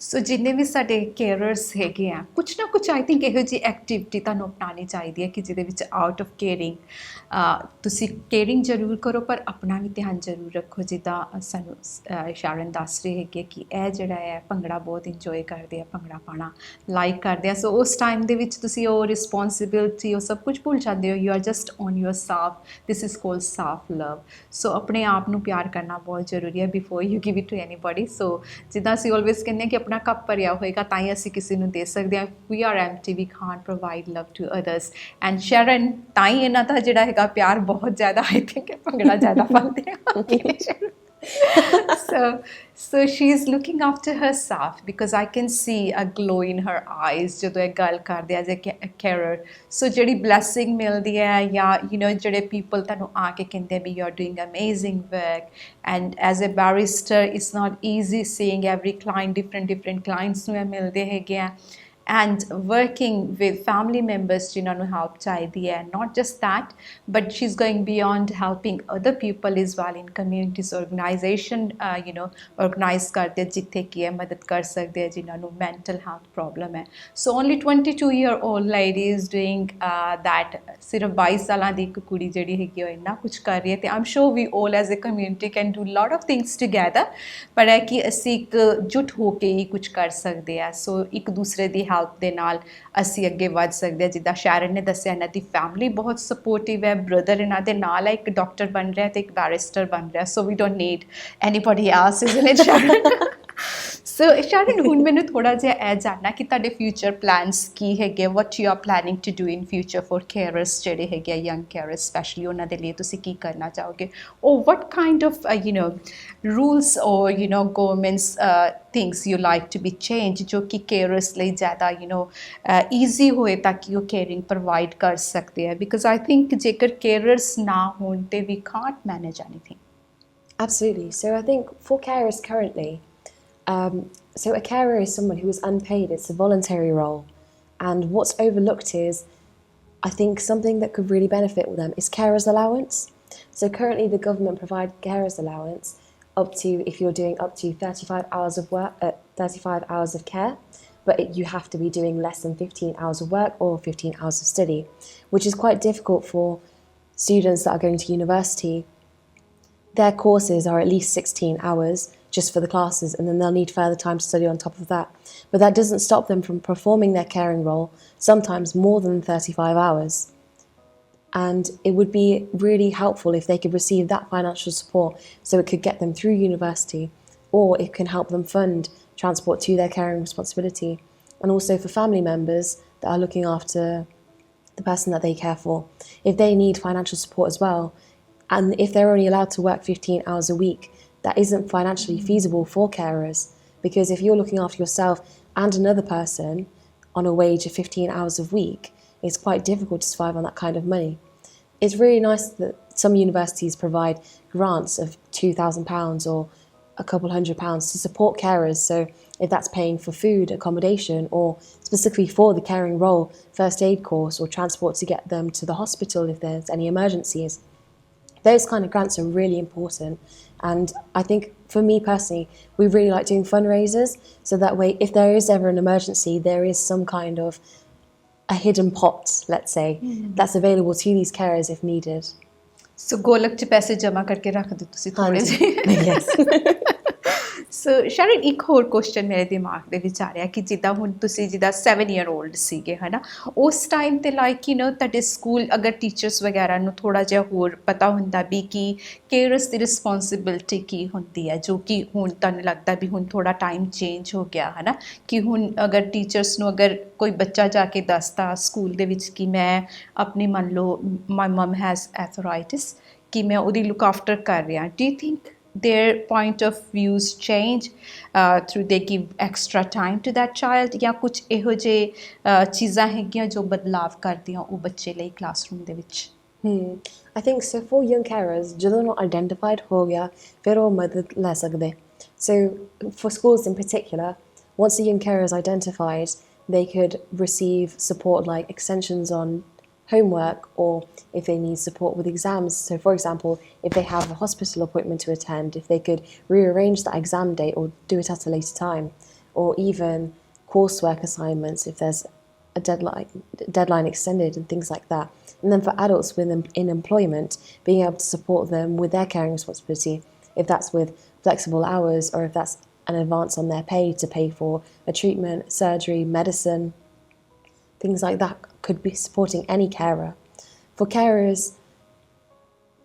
ਸੋ ਜਿੰਨੇ ਵੀ ਸਾਡੇ ਕੇਅਰਰਸ ਹੈਗੇ ਆ ਕੁਛ ਨਾ ਕੁਛ I think ਇਹੋ ਜਿਹੀ activity ਤੁਹਾਨੂੰ ਅਪਣਾਉਣੀ ਚਾਹੀਦੀ ਹੈ ਕਿ ਜਿਹਦੇ ਵਿੱਚ ਆਊਟ ਆਫ ਕੇਅਰਿੰਗ ਤੁਸੀਂ ਕੇਅਰਿੰਗ ਜ਼ਰੂਰ ਕਰੋ ਪਰ ਆਪਣਾ ਵੀ ਧਿਆਨ ਜ਼ਰੂਰ ਰੱਖੋ ਜਿੱਦਾਂ ਸਾਨੂੰ ਸ਼ਰਨ ਦੱਸ ਰਹੇ ਹੈਗੇ ਕਿ ਇਹ ਜਿਹੜਾ ਹੈ ਭੰਗੜਾ ਬਹੁਤ ਇੰਜੋਏ ਕਰਦੇ ਆ ਭੰਗੜਾ ਪਾਉਣਾ ਲਾਈਕ ਕਰਦੇ ਆ ਸੋ ਉਸ ਟਾਈਮ ਦੇ ਵਿੱਚ ਤੁਸੀਂ ਉਹ ਰਿਸਪੌਂਸਿਬਿਲਿਟੀ ਉਹ ਸਭ ਕੁਝ ਭੁੱਲ ਜਾਂਦੇ ਹੋ you are just on your self this is called self love so ਆਪਣੇ ਆਪ ਨੂੰ ਪਿਆਰ ਕਰਨਾ ਬਹੁਤ ਜ਼ਰੂਰੀ ਹੈ before you give it to anybody so ਜਿੱਦਾਂ ਅਸੀਂ ਆਲਵੇਜ਼ ਕਹਿੰਦੇ ਹਾਂ ਕਿ ਆਪਣਾ ਕੱਪ ਭਰਿਆ ਹੋਏਗਾ ਤਾਂ ਹੀ ਅਸੀਂ ਕਿਸੇ ਨੂੰ ਦੇ ਸਕਦੇ ਹਾਂ we are empty we can't provide love to others and Sharan ਤਾਂ ਹੀ ਇਹਨਾਂ ਦਾ ਜਿਹੜਾ ਹੈਗਾ ਪਿਆਰ ਬਹੁਤ ਜ਼ਿਆਦਾ ਆਈ ਥਿੰਕ ਭੰਗੜਾ ਜ਼ਿਆਦਾ ਪਾਉਂਦੇ ਆ so she's looking after herself because I can see a glow in her eyes ਜਦੋਂ ਇਹ ਗੱਲ ਕਰਦੇ as a carer so ਜਿਹੜੀ blessing ਮਿਲਦੀ ਹੈ ਜਾਂ ਜਿਹੜੇ people ਤੁਹਾਨੂੰ ਆ ਕੇ ਕਹਿੰਦੇ ਵੀ you are doing amazing work and as a barrister it's not easy seeing every client different clients ਨੂੰ ਇਹ ਮਿਲਦੇ ਹੈਗੇ ਆ and working with family members ਜਿਨ੍ਹਾਂ ਨੂੰ help ਚਾਹੀਦੀ ਹੈ not just that but she's going beyond helping other people as well in communities organization organize ਕਰਦੇ ਜਿੱਥੇ ਕੀ ਹੈ ਮਦਦ ਕਰ ਸਕਦੇ ਆ ਜਿਨ੍ਹਾਂ ਨੂੰ mental health problem ਹੈ so only 22-year-old lady is doing that ਸਿਰਫ 22 ਸਾਲਾਂ ਦੀ ਇੱਕ ਕੁੜੀ ਜਿਹੜੀ ਹੈਗੀ ਉਹ ਇੰਨਾ ਕੁਝ ਕਰ ਰਹੀ ਹੈ ਤੇ I'm sure we all as a community can do lot of things together ਪਰ ਹੈ ਕਿ ਅਸੀਂ ਇੱਕ ਜੁਟ ਹੋ ਕੇ ਹੀ ਕੁਝ ਕਰ ਸਕਦੇ ਆ ਸੋ ਇੱਕ ਦੂਸਰੇ ਦੀ ਹੈਲਪ ਦੇ ਨਾਲ ਅਸੀਂ ਅੱਗੇ ਵੱਧ ਸਕਦੇ ਹਾਂ ਜਿੱਦਾਂ ਸ਼ਰਨ ਨੇ ਦੱਸਿਆ ਇਹਨਾਂ ਦੀ ਫੈਮਿਲੀ ਬਹੁਤ ਸਪੋਰਟਿਵ ਹੈ ਬ੍ਰਦਰ ਇਹਨਾਂ ਦੇ ਨਾਲ ਹੈ ਇੱਕ ਡਾਕਟਰ ਬਣ ਰਿਹਾ ਤੇ ਇੱਕ ਬੈਰਿਸਟਰ ਬਣ ਰਿਹਾ so we don't need anybody else isn't it Sharan so Sharan ਹੁਣ ਮੈਨੂੰ ਥੋੜ੍ਹਾ ਜਿਹਾ ਇਹ ਜਾਣਨਾ ਕਿ ਤੁਹਾਡੇ ਫਿਊਚਰ ਪਲਾਨਸ ਕੀ ਹੈਗੇ what you are planning to do in future for carers ਜਿਹੜੇ ਹੈਗੇ ਆ ਯੰਗ ਕੇਅਰਰਸ ਸਪੈਸ਼ਲੀ ਉਹਨਾਂ ਦੇ ਲਈ ਤੁਸੀਂ ਕੀ ਕਰਨਾ ਚਾਹੋਗੇ or what kind of rules or government's things you like to be changed ਜੋ ਕਿ ਕੇਅਰਰਸ ਲਈ ਜ਼ਿਆਦਾ ਈਜ਼ੀ ਹੋਏ ਤਾਂ ਕਿ ਉਹ ਕੇਅਰਿੰਗ ਪ੍ਰੋਵਾਈਡ ਕਰ ਸਕਦੇ ਆ ਬਿਕਾਜ਼ ਆਈ ਥਿੰਕ ਜੇਕਰ ਕੇਅਰਰਸ ਨਾ ਹੋਣ ਤੇ we can't manage anything. Absolutely. So I think for carers currently, so a carer is someone who is unpaid. It's a voluntary role. And what's overlooked is, I think something that could really benefit them is carers allowance. So currently the government provide carers allowance up to, if you're doing up to 35 hours of work, 35 hours of care, but you have to be doing less than 15 hours of work or 15 hours of study, which is quite difficult for students that are going to university. Their courses are at least 16 hours just for the classes, and then they'll need further time to study on top of that. But that doesn't stop them from performing their caring role, sometimes more than 35 hours. And it would be really helpful if they could receive that financial support so it could get them through university, or it can help them fund transport to their caring responsibility. And also for family members that are looking after the person that they care for, if they need financial support as well, and if they're only allowed to work 15 hours a week, that isn't financially feasible for carers, because if you're looking after yourself and another person on a wage of 15 hours a week, it's quite difficult to survive on that kind of money. It's really nice that some universities provide grants of £2,000 or a couple £100 to support carers. So if that's paying for food, accommodation, or specifically for the caring role, first aid course or transport to get them to the hospital if there's any emergencies. Those kind of grants are really important, and I think for me personally, we really like doing fundraisers, so that way if there is ever an emergency, there is some kind of a hidden pot, let's say, that's available to these carers if needed. So ਗੋਲਕ 'ਚ ਪੈਸੇ ਜਮ੍ਹਾਂ ਕਰਕੇ ਰੱਖ ਦਿਓ ਤੁਸੀਂ ਥੋੜ੍ਹੇ ਜਿਹੇ Yes. ਸੋ ਸ਼ਰਨ ਇੱਕ ਹੋਰ ਕੁਐਸਚਨ ਮੇਰੇ ਦਿਮਾਗ ਦੇ ਵਿੱਚ ਆ ਰਿਹਾ ਕਿ ਜਿੱਦਾਂ ਹੁਣ ਤੁਸੀਂ ਜਿੱਦਾਂ 7-year-old ਸੀਗੇ ਹੈ ਨਾ ਉਸ ਟਾਈਮ 'ਤੇ ਲਾਈਕ ਤੁਹਾਡੇ ਸਕੂਲ ਅਗਰ ਟੀਚਰਸ ਵਗੈਰਾ ਨੂੰ ਥੋੜ੍ਹਾ ਜਿਹਾ ਹੋਰ ਪਤਾ ਹੁੰਦਾ ਵੀ ਕਿ ਕੇਅਰਸ ਦੀ ਰਿਸਪੌਂਸਿਬਿਲਿਟੀ ਕੀ ਹੁੰਦੀ ਹੈ ਜੋ ਕਿ ਹੁਣ ਤੁਹਾਨੂੰ ਲੱਗਦਾ ਵੀ ਹੁਣ ਥੋੜ੍ਹਾ ਟਾਈਮ ਚੇਂਜ ਹੋ ਗਿਆ ਹੈ ਨਾ ਕਿ ਹੁਣ ਅਗਰ ਟੀਚਰਸ ਨੂੰ ਅਗਰ ਕੋਈ ਬੱਚਾ ਜਾ ਕੇ ਦੱਸਦਾ ਸਕੂਲ ਦੇ ਵਿੱਚ ਕਿ ਮੈਂ ਆਪਣੀ ਮੰਨ ਲਓ ਮਾਈ ਮਮ ਹੈਜ਼ ਐਥਰਾਈਟਿਸ ਕਿ ਮੈਂ ਉਹਦੀ ਲੁੱਕ ਆਫਟਰ ਕਰ ਰਿਹਾ do you think their point of views change through they give extra time to that child ਜਾਂ ਕੁਝ ਇਹੋ ਜਿਹੇ ਚੀਜ਼ਾਂ ਹੈਗੀਆਂ ਜੋ ਬਦਲਾਵ ਕਰਦੀਆਂ ਉਹ ਬੱਚੇ ਲਈ ਕਲਾਸਰੂਮ ਦੇ ਵਿੱਚ I think so for young carers, ਜਦੋਂ not identified ਹੋ ਗਿਆ ਫਿਰ ਉਹ ਮਦਦ ਲੈ ਸਕਦੇ. So for schools in particular, once a young carer is identified, they could receive support like extensions on homework, or if they need support with exams. So for example, if they have a hospital appointment to attend, if they could rearrange that exam date or do it at a later time, or even coursework assignments if there's a deadline extended and things like that. And then for adults in employment, being able to support them with their caring responsibility, if that's with flexible hours or if that's an advance on their pay to pay for a treatment, surgery, medicine, things like that could be supporting any carer. For carers,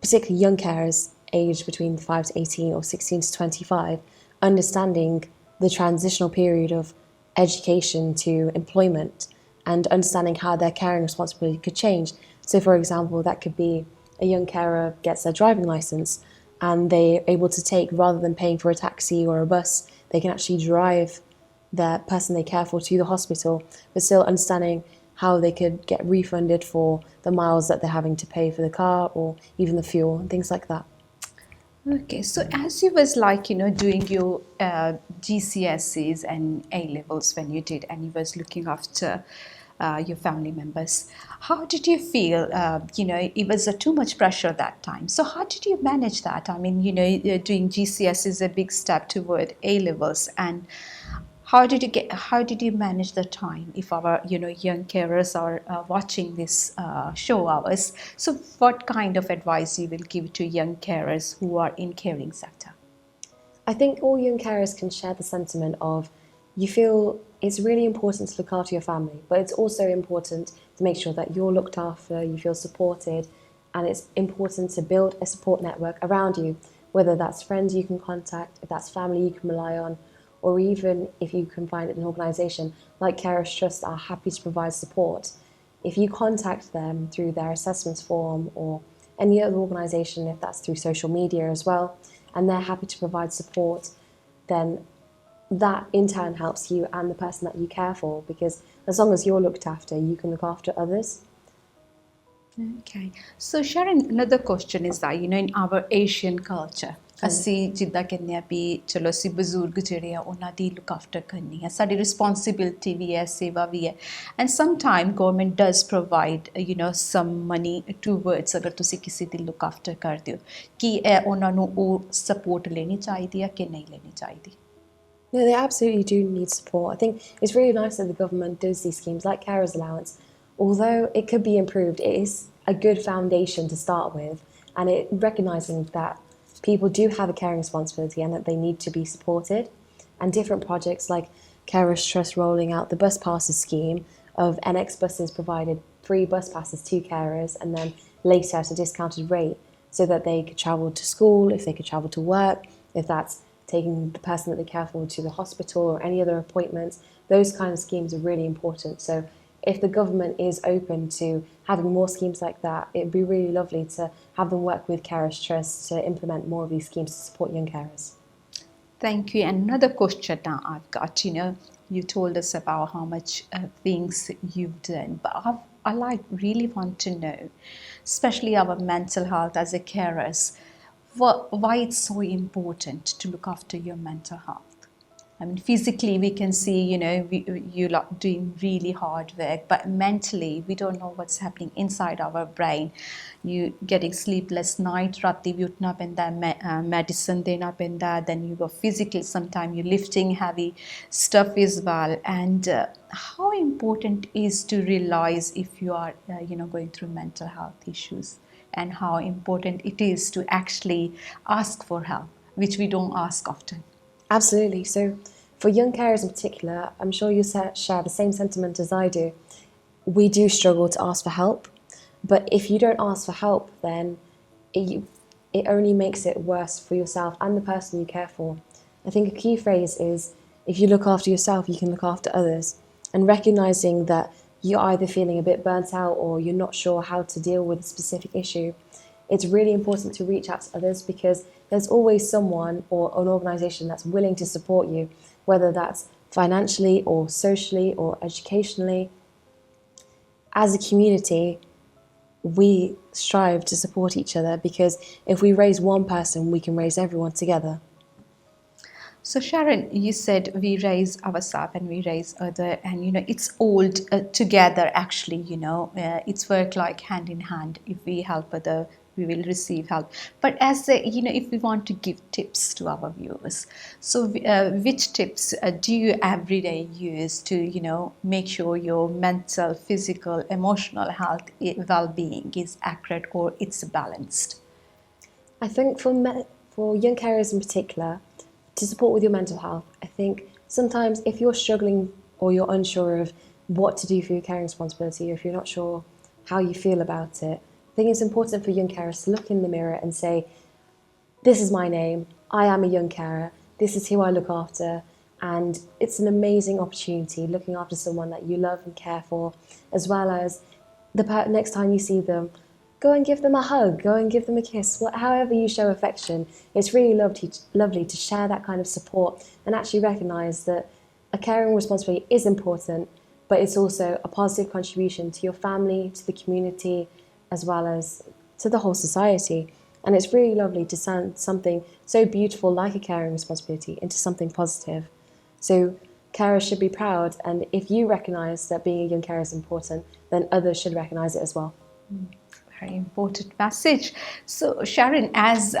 particularly young carers aged between 5 to 18 or 16 to 25, understanding the transitional period of education to employment and understanding how their caring responsibility could change. So for example, that could be a young carer gets their driving license and they're able to take, rather than paying for a taxi or a bus, they can actually drive the person they care for to the hospital, but still understanding how they could get refunded for the miles that they're having to pay for the car or even the fuel and things like that. Okay, so as you was like, doing your GCSEs and A-levels when you did, and you was looking after your family members, how did you feel? It was too much pressure that time. So how did you manage that? I mean, doing GCSE is a big step toward A-levels, and how did you manage the time if our young carers are watching this show hours? So what kind of advice you will give to young carers who are in caring sector? I think all young carers can share the sentiment of you feel it's really important to look after your family, but it's also important to make sure that you're looked after, you feel supported, and it's important to build a support network around you, whether that's friends you can contact, if that's family you can rely on, or even if you can find an organisation like Carers Trust are happy to provide support. If you contact them through their assessments form or any other organisation, if that's through social media as well, and they're happy to provide support, then that in turn helps you and the person that you care for, because as long as you're looked after, you can look after others. Okay, so Sharon, another question is that in our Asian culture, ਅਸੀਂ ਜਿੱਦਾਂ ਕਹਿੰਦੇ ਆ ਵੀ ਚਲੋ ਅਸੀਂ ਬਜ਼ੁਰਗ ਜਿਹੜੇ ਆ ਉਹਨਾਂ ਦੀ ਲੁੱਕ ਆਫਟਰ ਕਰਨੀ ਹੈ, ਸਾਡੀ ਰਿਸਪੌਂਸਿਬਿਲਿਟੀ ਵੀ ਹੈ, ਸੇਵਾ ਵੀ ਹੈ, and some time government does provide some money towards ਅਗਰ ਤੁਸੀਂ ਕਿਸੇ ਦੀ ਲੁੱਕ ਆਫਟਰ ਕਰਦੇ ਹੋ, ਕੀ ਉਹਨਾਂ ਨੂੰ ਉਹ ਸਪੋਰਟ ਲੈਣੀ ਚਾਹੀਦੀ ਹੈ ਕਿ ਨਹੀਂ ਲੈਣੀ ਚਾਹੀਦੀ? No, they absolutely do need support. I think it's really nice that the government does these schemes like carers allowance. Although it could be improved, it is a good foundation to start with, and it recognising that people do have a caring responsibility and that they need to be supported. And different projects like Carers Trust rolling out the bus passes scheme of NX buses provided free bus passes to carers and then later at a discounted rate so that they could travel to school, if they could travel to work, if that's taking the person that they care for to the hospital or any other appointments. Those kind of schemes are really important. So if the government is open to having more schemes like that, it would be really lovely to have them work with Carers Trust to implement more of these schemes to support young carers. Thank you. And another question now I've got, you told us about how much things you've done, but I really want to know, especially our mental health as a carers, why it's so important to look after your mental health. I mean, physically we can see, you're doing really hard work, but mentally we don't know what's happening inside our brain. You getting sleepless night, rati vi utna penda, medicine dena penda, then you go physical, sometimes you're lifting heavy stuff as well. And how important is to realize if you are, going through mental health issues, and how important it is to actually ask for help, which we don't ask often. Absolutely. So for young carers in particular, I'm sure you share the same sentiment as I do. We do struggle to ask for help, but if you don't ask for help, then it only makes it worse for yourself and the person you care for. I think a key phrase is, if you look after yourself, you can look after others, and recognising that you're either feeling a bit burnt out or you're not sure how to deal with a specific issue. it's really important to reach out to others, because there's always someone or an organisation that's willing to support you, whether that's financially or socially or educationally. As a community, we strive to support each other, because if we raise one person, we can raise everyone together. So Sharon, you said we raise ourselves and we raise other, and it's all together. Actually, it's work like hand in hand. If we help other, we will receive help. But as if we want to give tips to our viewers, so which tips do you every day use to make sure your mental, physical, emotional health, well-being is accurate or it's balanced? I think for young carers in particular, to support with your mental health, I think sometimes if you're struggling or you're unsure of what to do for your caring responsibility, or if you're not sure how you feel about it, I think it's important for young carers to look in the mirror and say, this is my name, I am a young carer, this is who I look after, and it's an amazing opportunity looking after someone that you love and care for, as well as the next time you see them, go and give them a hug, go and give them a kiss, however you show affection. It's really lovely to share that kind of support and actually recognise that a caring responsibility is important, but it's also a positive contribution to your family, to the community, as well as to the whole society. And it's really lovely to turn something so beautiful like a caring responsibility into something positive. So carers should be proud, and if you recognise that being a young carer is important, then others should recognise it as well. Very important message. So Sharon, as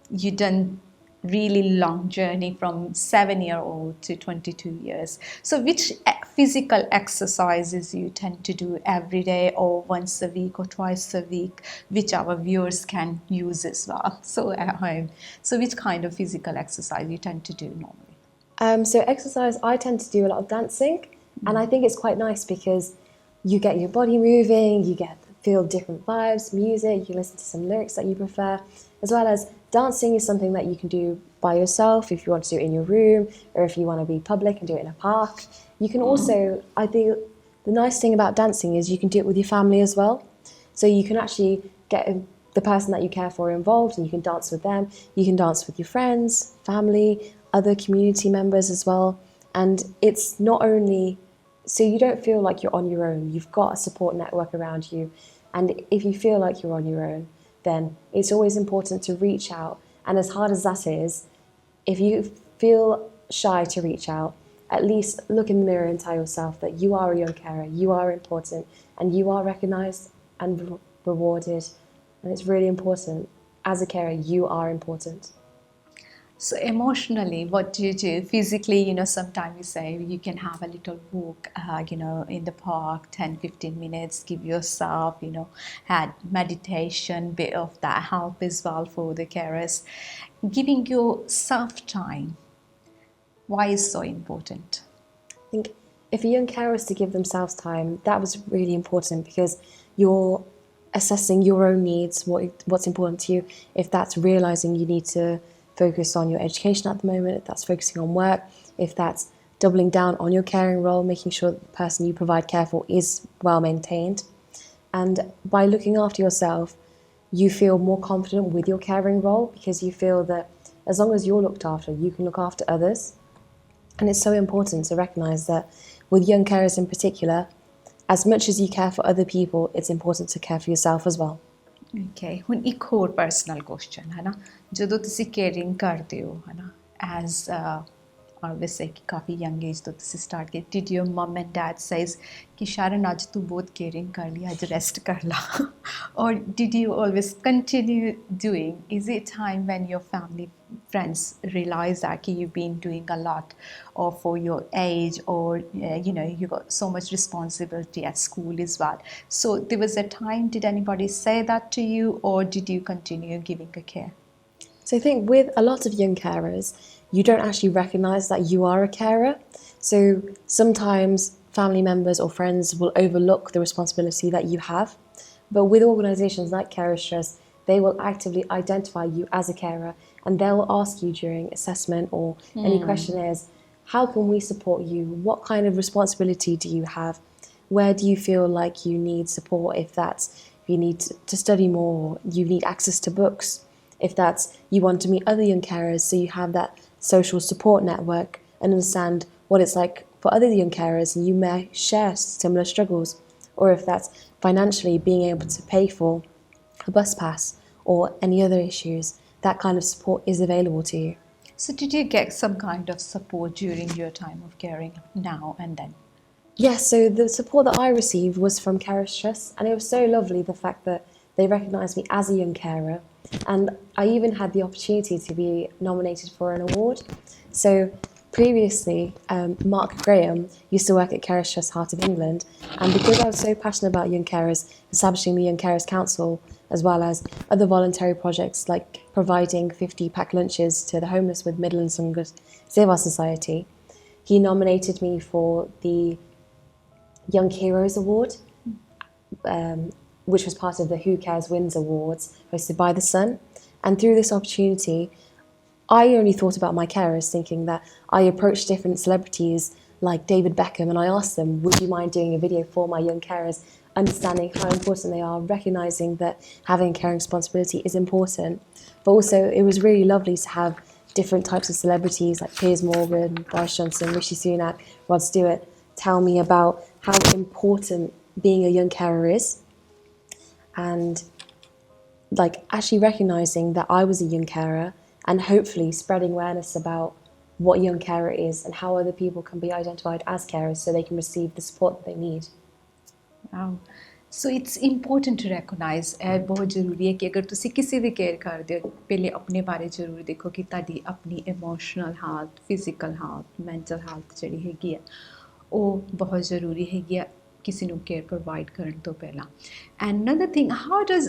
you done really long journey from 7-year-old to 22 years. So which physical exercises you tend to do every day or once a week or twice a week, which our viewers can use as well, so at home. So which kind of physical exercise you tend to do normally? So exercise, I tend to do a lot of dancing, and I think it's quite nice because you get your body moving, you feel different vibes, music, you listen to some lyrics that you prefer, as well as dancing is something that you can do by yourself if you want to do it in your room, or if you want to be public and do it in a park. You can also, I think the nice thing about dancing is you can do it with your family as well. So you can actually get the person that you care for involved, and you can dance with them. You can dance with your friends, family, other community members as well. And it's not only, so you don't feel like you're on your own. You've got a support network around you. And if you feel like you're on your own, then it's always important to reach out. And as hard as that is, if you feel shy to reach out, at least look in the mirror and tell yourself that you are a young carer, you are important, and you are recognised and rewarded. And it's really important. As a carer, you are important. So emotionally, what do you do? Physically, sometimes we say you can have a little walk, in the park, 10, 15 minutes, give yourself, had meditation, bit of that help as well for the carers. Giving yourself time, why is so important? I think if a young carer is to give themselves time, that was really important, because you're assessing your own needs, what's important to you. If that's realising you need to focus on your education at the moment, if that's focusing on work, if that's doubling down on your caring role, making sure that the person you provide care for is well maintained. And by looking after yourself, you feel more confident with your caring role, because you feel that as long as you're looked after, you can look after others. And it's so important to recognise that with young carers in particular, as much as you care for other people, it's important to care for yourself as well. Okay, ਹੁਣ ਇੱਕ ਹੋਰ personal question ਹੈ ਨਾ, ਜਦੋਂ ਤੁਸੀਂ caring ਕਰਦੇ ਹੋ ਹੈ ਨਾ, ਐਜ਼ obviously ਕਿ ਕਾਫੀ ਯੰਗ ਏਜ ਤੋਂ ਤੁਸੀਂ ਸਟਾਰਟ ਕੀਤੀ, did your mom and dad says ਕਿ ਸ਼ਰਨ ਅੱਜ ਤੂੰ ਬਹੁਤ ਕੇਅਰਿੰਗ ਕਰ ਲਈ, ਅੱਜ ਰੈਸਟ ਕਰ ਲਾ, or did you always continue doing? Is it time when your family friends realize that you've been doing a lot, or for your age, or you got so much responsibility at school as well? So there was a time, did anybody say that to you, or did you continue giving a care? So I think with a lot of young carers, you don't actually recognise that you are a carer. So sometimes family members or friends will overlook the responsibility that you have. But with organisations like Carers Trust, they will actively identify you as a carer, and they'll ask you during assessment or any questionnaires, how can we support you? What kind of responsibility do you have? Where do you feel like you need support? If that's you need to study more, you need access to books. If that's you want to meet other young carers, so you have that social support network and understand what it's like for other young carers, and you may share similar struggles. Or if that's financially being able to pay for a bus pass or any other issues, that kind of support is available to you. So did you get some kind of support during your time of caring now and then? Yes, so the support that I received was from Carers Trust, and it was so lovely the fact that they recognised me as a young carer, and I even had the opportunity to be nominated for an award. So previously, Mark Graham used to work at Carers Trust Heart of England, and because I was so passionate about young carers, establishing the Young Carers Council, as well as other voluntary projects like providing 50 packed lunches to the homeless with Midlands Sungus Seva Society, he nominated me for the Young Heroes Award, which was part of the Who Cares Wins Awards hosted by The Sun. And through this opportunity, I only thought about my carers, thinking that I approached different celebrities like David Beckham and I asked them, would you mind doing a video for my young carers, understanding how important they are, recognising that having a caring responsibility is important. But also it was really lovely to have different types of celebrities like Piers Morgan, Boris Johnson, Rishi Sunak, Rod Stewart tell me about how important being a young carer is, and like actually recognising that I was a young carer and hopefully spreading awareness about what young carer is and how other people can be identified as carers so they can receive the support that they need. Wow. So it's important to recognize बहुत ज़रूरी है कि अगर तुसी किसी भी care करदे हो पहले अपने बारे जरूर देखो कि ताड़ी अपनी इमोशनल हालत फिजिकल हालत मैंटल हालत ਜਿਹੜੀ ਹੈਗੀ ਆ ਉਹ ਬਹੁਤ ਜ਼ਰੂਰੀ ਹੈਗੀ ਆ ਕਿਸੇ ਨੂੰ ਕੇਅਰ ਪ੍ਰੋਵਾਈਡ ਕਰਨ ਤੋਂ ਪਹਿਲਾਂ and another thing how does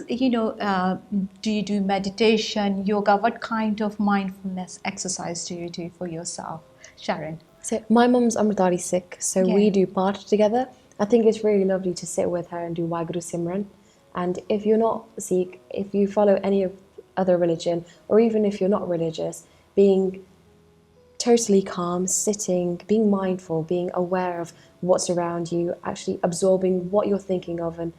do you do meditation yoga what kind of mindfulness exercise do you do for yourself Sharon? So my mum's Amritari Sikh, so we do part together. I think it's really lovely to sit with her and do Wahguru Simran. And if you're not Sikh, if you follow any of other religion, or even if you're not religious, being totally calm, sitting, being mindful, being aware of what's around you, actually absorbing what you're thinking of and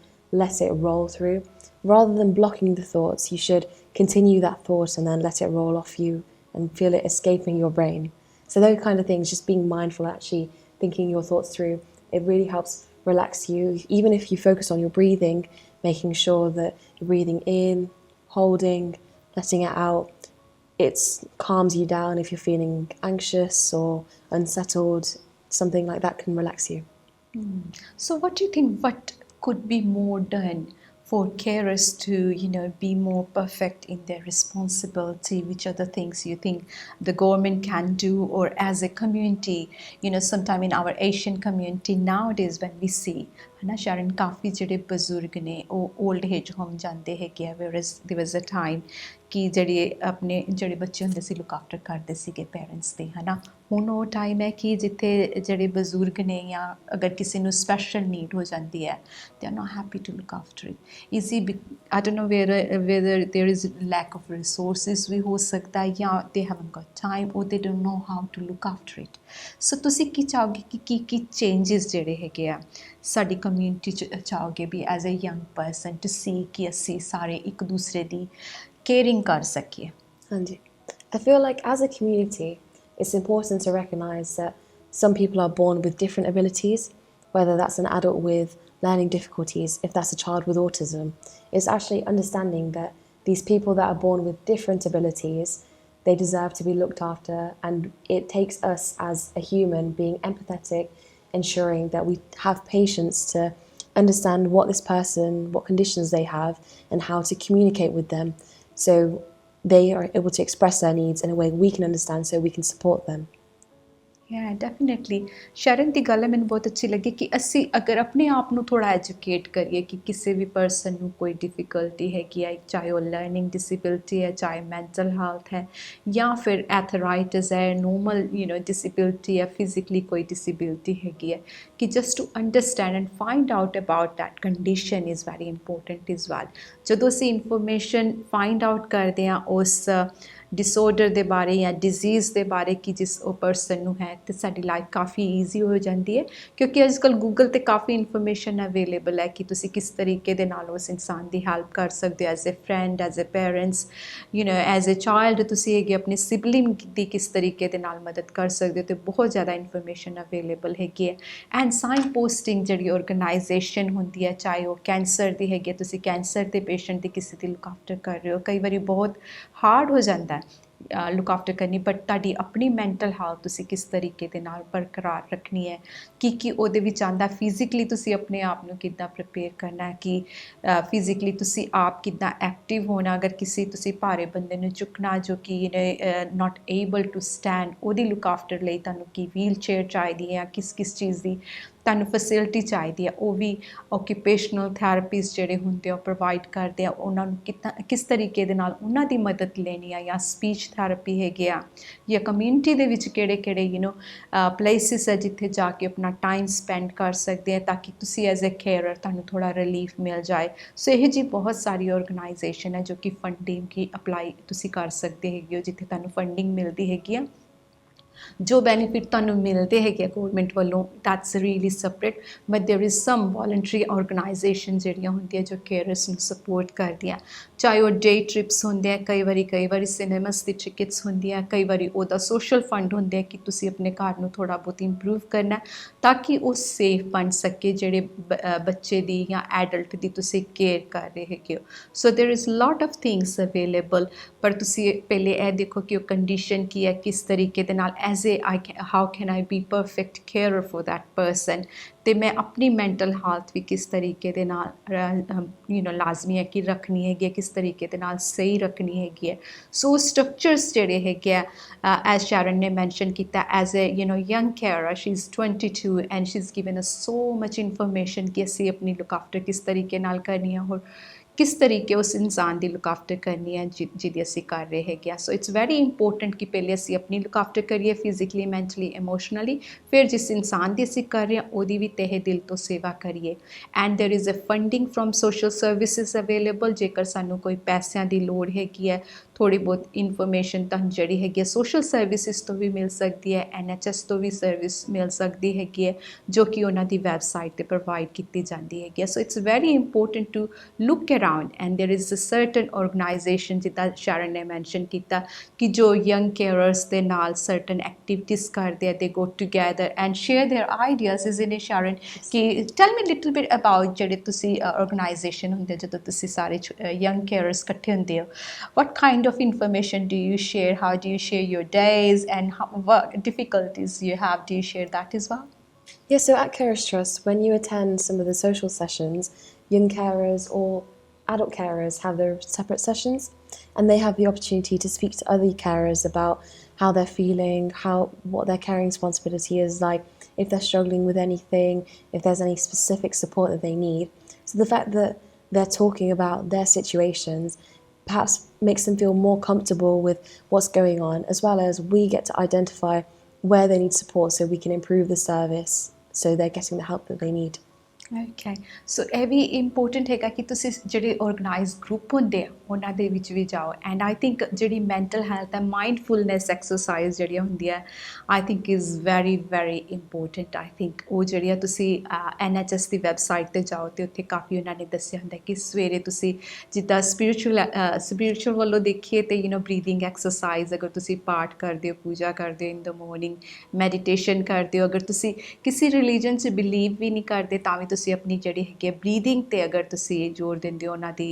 let it roll through. Rather than blocking the thoughts, you should continue that thought and then let it roll off you and feel it escaping your brain. So those kind of things, just being mindful, actually thinking your thoughts through, it really helps relax you. Even if you focus on your breathing, making sure that you're breathing in, holding, letting it out, it calms you down if you're feeling anxious or unsettled. Something like that can relax you. So what do you think, what could be more done for carers to, be more perfect in their responsibility? Which are the things you think the government can do, or as a community, sometime in our Asian community nowadays when we see, Sharon, काफ़ी ਜਿਹੜੇ ਬਜ਼ੁਰਗ ਨੇ ਉਹ old age home ਜਾਂਦੇ ਹੈਗੇ ਆ, whereas there was a time ਕਿ ਜਿਹੜੇ ਬੱਚੇ ਹੁੰਦੇ ਸੀ look after ਕਰਦੇ ਸੀਗੇ parents ਦੇ, ਹੁਣ ਉਹ ਟਾਈਮ ਹੈ ਕਿ ਜਿੱਥੇ ਜਿਹੜੇ ਬਜ਼ੁਰਗ ਨੇ ਜਾਂ ਅਗਰ ਕਿਸੇ ਨੂੰ ਸਪੈਸ਼ਲ ਨੀਡ ਹੋ ਜਾਂਦੀ ਹੈ they are not happy to look after it. I don't know whether there is lack of resources ਵੀ ਹੋ ਸਕਦਾ ਜਾਂ they haven't got time or they don't know how to look after it. So ਤੁਸੀਂ ਕੀ ਚਾਹੋਗੇ ਕਿ ਕੀ changes ਜਿਹੜੇ ਹੈਗੇ ਆ ਸਾਡੀ ਕਮਿਊਨਿਟੀ 'ਚ ਚਾਹੋਗੇ ਵੀ as a young person to see ਕਿ ਅਸੀਂ ਸਾਰੇ ਇੱਕ ਦੂਸਰੇ ਦੀ ਕੇਅਰਿੰਗ ਕਰ ਸਕੀਏ? ਹਾਂਜੀ, I feel like as a community it's important to recognise that some people are born with different abilities, whether that's an adult with learning difficulties, if that's a child with autism. It's actually understanding that these people that are born with different abilities, they deserve to be looked after, and it takes us as a human being empathetic, ensuring that we have patience to understand what this person, what conditions they have, and how to communicate with them so they are able to express their needs in a way we can understand so we can support them. Yeah, definitely. Sharon ਦੀ ਗੱਲ ਮੈਨੂੰ ਬਹੁਤ ਅੱਛੀ ਲੱਗੀ ਕਿ ਅਸੀਂ ਅਗਰ ਆਪਣੇ ਆਪ ਨੂੰ ਥੋੜਾ ਐਜੂਕੇਟ ਕਰੀਏ ਕਿ ਕਿਸੇ ਵੀ ਪਰਸਨ ਨੂੰ ਕੋਈ ਡਿਫਿਕਲਟੀ ਹੈਗੀ ਹੈ, ਚਾਹੇ ਉਹ ਲਰਨਿੰਗ ਡਿਸੇਬਿਲਟੀ ਹੈ, ਚਾਹੇ ਮੈਂਟਲ ਹੈਲਥ ਹੈ ਜਾਂ ਫਿਰ ਐਥਰਾਈਟਿਸ ਹੈ, ਨੋਰਮਲ ਡਿਸੇਬਿਲਟੀ ਹੈ, ਫਿਜ਼ੀਕਲੀ ਕੋਈ ਡਿਸੇਬਿਲਟੀ ਹੈਗੀ ਹੈ, ਕਿ just to understand and find out about that condition is very important is well. ਜਦੋਂ ਅਸੀਂ ਇਨਫੋਰਮੇਸ਼ਨ ਫਾਈਂਡ ਆਊਟ ਕਰਦੇ ਹਾਂ ਉਸ डिसऑर्डर दे बारे या डिजीज़ दे बारे कि जिस वो पर्सन नूं है तो साडी लाइफ काफ़ी ईजी हो जाती है क्योंकि अजकल गूगल ते काफ़ी इन्फॉर्मेशन अवेलेबल है कि तुसी किस तरीके दे नाल उस इंसान दी हेल्प कर सकते हो as a friend as a parents as a child तुसी हैगे अपने सिबलिंग दी किस तरीके दे नाल मदद कर सकते हो तो बहुत ज़्यादा इन्फॉर्मेशन अवेलेबल हैगी है एंड साइन पोस्टिंग जी ऑर्गेनाइजेशन होंदी है चाहे वो कैंसर दी हैगी तुसी कैंसर के पेशेंट की किसी की लुक आफ्टर कर रहे हो कई बार बहुत हार्ड हो जाता है लुक आफ्टर करनी बट तुहाडी अपनी मैंटल हालत तुसी किस तरीके दे नाल बरकरार रखनी है कि ਉਹਦੇ ਵਿੱਚ ਆਂਦਾ ਫਿਜ਼ੀਕਲੀ ਤੁਸੀਂ ਆਪਣੇ ਆਪ ਨੂੰ ਕਿੱਦਾਂ ਪ੍ਰਿਪੇਅਰ ਕਰਨਾ ਹੈ ਕਿ ਫਿਜ਼ੀਕਲੀ ਤੁਸੀਂ ਆਪ ਕਿੱਦਾਂ ਐਕਟਿਵ ਹੋਣਾ ਅਗਰ ਕਿਸੇ ਤੁਸੀਂ ਭਾਰੇ ਬੰਦੇ ਨੂੰ ਚੁੱਕਣਾ ਜੋ ਕਿ ਨਾਟ ਏਬਲ ਟੂ ਸਟੈਂਡ ਉਹਦੀ ਲੁਕ ਆਫਟਰ ਲਈ ਤੁਹਾਨੂੰ ਕੀ ਵੀਲ ਚੇਅਰ ਚਾਹੀਦੀ ਹੈ ਕਿਸ ਚੀਜ਼ ਦੀ ਤੁਹਾਨੂੰ ਫੈਸਿਲਿਟੀ ਚਾਹੀਦੀ ਹੈ ਉਹ ਵੀ ਓਕੂਪੇਸ਼ਨਲ ਥੈਰੇਪਿਸਟ ਜਿਹੜੇ ਹੁੰਦੇ ਆ ਉਹ ਪ੍ਰੋਵਾਈਡ ਕਰਦੇ ਆ ਉਹਨਾਂ ਨੂੰ ਕਿਸ ਤਰੀਕੇ ਦੇ ਨਾਲ ਉਹਨਾਂ ਦੀ ਮਦਦ ਲੈਣੀ ਆ ਜਾਂ ਸਪੀਚ ਥੈਰੇਪੀ ਹੈਗੇ ਆ ਜਾਂ ਕਮਿਊਨਿਟੀ ਦੇ ਵਿੱਚ ਕਿਹੜੇ ਪਲੇਸਿਸ ਹੈ ਜਿੱਥੇ ਜਾ ਕੇ ਆਪਣਾ टाइम स्पेंड कर सकते हैं ताकि तुसी एज ए केयरर तुहानू थोड़ा रिलीफ मिल जाए सो यह जी बहुत सारी ऑर्गेनाइजेशन है जो कि फंडिंग की अप्लाई तुसी कर सकते हो जिथे तुहानू फंडिंग मिलती हैगी जो बेनीफिट तुहानू मिलते हैं गवर्नमेंट वालों that's really separate but there is some voluntary organization जिहड़ियां होंदियां जो केयरर्स नू सपोर्ट करदियां चाहे वो डे ट्रिप्स होंदे कई बारी सिनेमास दी टिकट्स होंदियां कई बारी ओहदा सोशल फंड होंदे कि तुसी अपने घर नू थोड़ा बहुत इंप्रूव करना ताकि वो सेफ बन सके जिहड़े बच्चे दी या एडल्ट दी तुसी केयर कर रहे हैगे so there is lot of things available पर तुसी पहले यह देखो कि वो कंडीशन की है किस तरीके दे नाल as a how can I be perfect care for that person तो मैं अपनी मैंटल हालत भी किस तरीके दे नाल लाजमी है कि रखनी हैगी किस तरीके दे नाल सही रखनी हैगी है सो स्ट्रक्चर्स जिहड़े हैगे एज शैरन ने मैंशन किया as a young carer she is 22 and she is given us so much information कि असी अपनी लुक आफ्टर किस तरीके नाल करनी है और किस तरीके उस इंसान की लुक आफ्टर करनी है जिहदी असी कर रहे हैगे सो इट्स वैरी इंपोर्टेंट कि पहले असी अपनी लुक आफ्टर करिए फिजिकली मैंटली इमोशनली फिर जिस इंसान की असी कर रहे हैं वो भी तहे दिल तो सेवा करिए and there is a funding from social services available जेकर सानू कोई पैसों की लोड़ हैगी है थोड़ी बहुत इन्फॉर्मेशन तुहानू जिहड़ी हैगी सोशल सर्विसिज तो भी मिल सकती है NHS तो भी सर्विस मिल सकती हैगी है जो कि उन्हां दी वैबसाइट पर प्रोवाइड की जाती हैगी so it's very important to look around and there is a certain organization जिद्दां शैरन ने मैंशन किया कि जो यंग केयरर्स दे नाल सर्टन एक्टिविटीज़ करते हैं they go together and share their ideas is in Sharan कि tell me little bit about जिहड़े तुसी ऑर्गेनाइजेशन हुंदे जदों तुसी सारे यंग केयरर्स इकट्ठे हुंदे हो what kind of information do you share how do you share your days and what difficulties you have do you share that as well Yeah, so at Carers Trust, when you attend some of the social sessions, young carers or adult carers have their separate sessions and they have the opportunity to speak to other carers about how they're feeling, what their caring responsibility is like, if they're struggling with anything, if there's any specific support that they need. So the fact that they're talking about their situations perhaps makes them feel more comfortable with what's going on, as well as we get to identify where they need support so we can improve the service so they're getting the help that they need. Okay, so ਇਹ ਵੀ important ਹੈਗਾ ਕਿ ਤੁਸੀਂ ਜਿਹੜੇ organised group ਹੁੰਦੇ ਆ ਉਹਨਾਂ ਦੇ ਵਿੱਚ ਵੀ ਜਾਓ ਐਂਡ ਆਈ ਥਿੰਕ ਜਿਹੜੀ ਮੈਂਟਲ ਹੈਲਥ ਹੈ ਮਾਈਂਡਫੁਲਨੈਸ ਐਕਸਰਸਾਈਜ਼ ਜਿਹੜੀਆਂ ਹੁੰਦੀਆਂ I think is very very important I think ਉਹ ਜਿਹੜੀਆਂ ਤੁਸੀਂ NHS ਦੀ ਵੈਬਸਾਈਟ 'ਤੇ ਜਾਓ ਅਤੇ ਉੱਥੇ ਕਾਫੀ ਉਹਨਾਂ ਨੇ ਦੱਸਿਆ ਹੁੰਦਾ ਕਿ ਸਵੇਰੇ ਤੁਸੀਂ ਜਿੱਦਾਂ ਸਪਿਰਿਚੁਅਲ ਵੱਲੋਂ ਦੇਖੀਏ ਤਾਂ ਬਰੀਦਿੰਗ ਐਕਸਰਸਾਈਜ਼ ਅਗਰ ਤੁਸੀਂ ਪਾਠ ਕਰਦੇ ਹੋ ਪੂਜਾ ਕਰਦੇ ਹੋ ਇਨ ਦ ਮੋਰਨਿੰਗ ਮੈਡੀਟੇਸ਼ਨ ਕਰਦੇ ਹੋ ਅਗਰ ਤੁਸੀਂ ਕਿਸੇ ਰਿਲੀਜਨ 'ਚ ਬਿਲੀਵ ਵੀ ਨਹੀਂ ਕਰਦੇ ਤਾਂ ਵੀ ਤੁਸੀਂ ਆਪਣੀ ਜਿਹੜੀ ਹੈਗੀ ਬਰੀਦਿੰਗ 'ਤੇ ਅਗਰ ਤੁਸੀਂ ਜ਼ੋਰ ਦਿੰਦੇ ਹੋ ਉਹਨਾਂ ਦੀ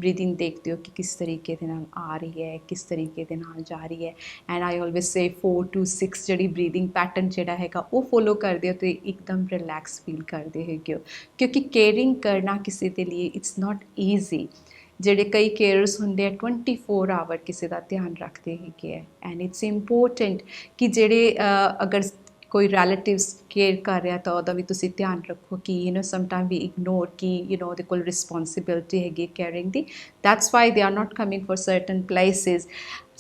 ਬਰੀਦਿੰਗ ਦੇਖਦੇ ਹੋ ਕਿ ਕਿਸ ਤਰੀਕੇ ਦੇ ਨਾਲ ਆ ਰਹੀ ਹੈ ਕਿਸ ਤਰੀਕੇ ਦੇ ਨਾਲ ਜਾ ਰਹੀ ਹੈ and I always say 4 to 6 ਜਿਹੜੀ ਬਰੀਦਿੰਗ ਪੈਟਰਨ ਜਿਹੜਾ ਹੈਗਾ ਉਹ ਫੋਲੋ ਕਰਦੇ ਹੋ ਅਤੇ ਇੱਕਦਮ ਰਿਲੈਕਸ ਫੀਲ ਕਰਦੇ ਹੈਗੇ ਹੋ ਕਿਉਂਕਿ ਕੇਅਰਿੰਗ ਕਰਨਾ ਕਿਸੇ ਦੇ ਲਈ ਇਟਸ ਨਾਟ ਈਜ਼ੀ ਜਿਹੜੇ ਕਈ ਕੇਅਰਸ ਹੁੰਦੇ ਆ 24 ਆਵਰ ਕਿਸੇ ਦਾ ਧਿਆਨ ਰੱਖਦੇ ਹੈਗੇ ਹੈ ਐਂਡ ਇਟਸ ਇੰਪੋਰਟੈਂਟ ਕਿ ਜਿਹੜੇ ਅਗਰ ਕੋਈ ਰਿਲੇਟਿਵਸ ਕੇਅਰ ਕਰ ਰਿਹਾ ਤਾਂ ਉਹਦਾ ਵੀ ਤੁਸੀਂ ਧਿਆਨ ਰੱਖੋ ਕਿ ਸਮਟਾਈਮ ਵੀ ਇਗਨੋਰ ਕਿ ਉਹਦੇ ਕੋਲ ਰਿਸਪੋਂਸਿਬਿਲਿਟੀ ਹੈਗੀ ਕੇਅਰਿੰਗ ਦੀ that's why they are not coming for certain places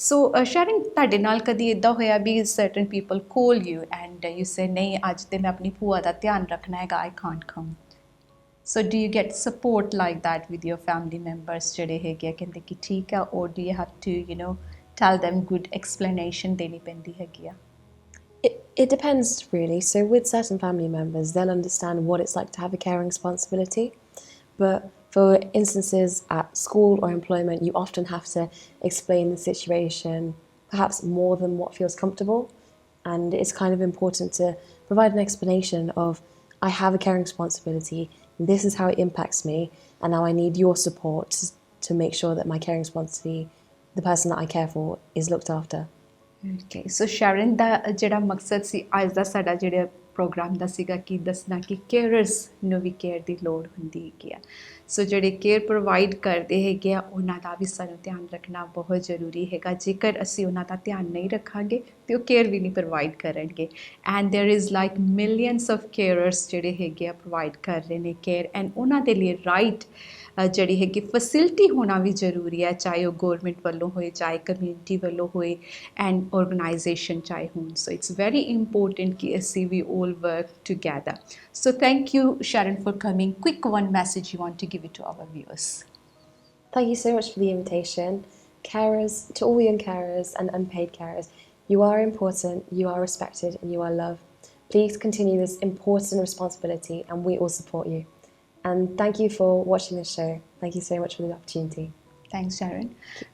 so sharing ਤੁਹਾਡੇ ਨਾਲ ਕਦੀ ਇੱਦਾਂ ਹੋਇਆ ਵੀ ਸਰਟਨ ਪੀਪਲ ਕੋਲ ਯੂ ਐਂਡ ਯੂ ਸੇ ਨਹੀਂ ਅੱਜ ਤੇ ਮੈਂ ਆਪਣੀ ਭੂਆ ਦਾ ਧਿਆਨ ਰੱਖਣਾ ਹੈਗਾ I can't come so do you get support like that with your family members ਜਿਹੜੇ ਹੈਗੇ ਕਹਿੰਦੇ ਕਿ ਠੀਕ ਆ ਔਰ do you have to tell them good explanation ਦੇਣੀ ਪੈਂਦੀ ਹੈਗੀ ਆ? It depends really. So with certain family members, they'll understand what it's like to have a caring responsibility. But for instances at school or employment, you often have to explain the situation perhaps more than what feels comfortable. And it's kind of important to provide an explanation of, I have a caring responsibility, this is how it impacts me, and now I need your support to make sure that my caring responsibility, the person that I care for, is looked after. Okay so Sharan ਦਾ ਜਿਹੜਾ ਮਕਸਦ ਸੀ ਅੱਜ ਦਾ ਸਾਡਾ ਜਿਹੜਾ programme ਦਾ ਸੀਗਾ ਕਿ ਦੱਸਣਾ ਕਿ ਕੇਅਰਸ ਨੂੰ ਵੀ ਕੇਅਰ ਦੀ ਲੋੜ ਹੁੰਦੀ ਹੈਗੀ ਆ। ਸੋ ਜਿਹੜੇ ਕੇਅਰ ਪ੍ਰੋਵਾਈਡ ਕਰਦੇ ਹੈਗੇ ਆ ਉਹਨਾਂ ਦਾ ਵੀ ਸਾਨੂੰ ਧਿਆਨ ਰੱਖਣਾ ਬਹੁਤ ਜ਼ਰੂਰੀ ਹੈਗਾ। ਜੇਕਰ ਅਸੀਂ ਉਹਨਾਂ ਦਾ ਧਿਆਨ ਨਹੀਂ ਰੱਖਾਂਗੇ ਤੇ ਉਹ ਕੇਅਰ ਵੀ ਨਹੀਂ ਪ੍ਰੋਵਾਈਡ ਕਰਨਗੇ। And there is like millions of cares ਜਿਹੜੇ ਹੈਗੇ ਆ ਪ੍ਰੋਵਾਈਡ ਕਰ ਰਹੇ ਨੇ ਕੇਅਰ, ਐਂਡ ਉਹਨਾਂ ਦੇ ਲਈ ਰਾਈਟ ਜਿਹੜੀ ਹੈਗੀ ਫੈਸਿਲਿਟੀ ਹੋਣਾ ਵੀ ਜ਼ਰੂਰੀ ਹੈ, ਚਾਹੇ ਉਹ ਗੌਰਮੈਂਟ ਵੱਲੋਂ ਹੋਏ, ਚਾਹੇ ਕਮਿਊਨਿਟੀ ਵੱਲੋਂ ਹੋਏ, ਐਂਡ ਆਰਗੇਨਾਈਜੇਸ਼ਨ ਚਾਹੇ ਹੋਣ। ਸੋ ਇਟਸ ਵੈਰੀ ਇੰਪੋਰਟੈਂਟ ਕਿ ਅਸੀਂ ਵੀ all work together. So thank you, Sharon, for coming. Quick one message you want to give it to our viewers. Thank you so much for the invitation. Carers, to all young carers and unpaid carers, you are important, you are respected, and you are loved. Please continue this important responsibility, and we all support you. And thank you for watching this show. Thank you so much for the opportunity. Thanks, Sharon.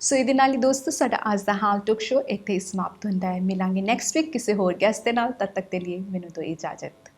So ਇਹਦੇ ਨਾਲ ਹੀ ਦੋਸਤੋ ਸਾਡਾ ਅੱਜ ਦਾ ਹਾਲ talk show ਇੱਥੇ ਹੀ ਸਮਾਪਤ ਹੁੰਦਾ ਹੈ। ਮਿਲਾਂਗੇ ਨੈਕਸਟ ਵੀਕ ਕਿਸੇ ਹੋਰ ਗੈਸਟ ਦੇ ਨਾਲ। ਤਦ ਤੱਕ ਦੇ ਲਈ ਮੈਨੂੰ ਦਿਓ ਇਜਾਜ਼ਤ।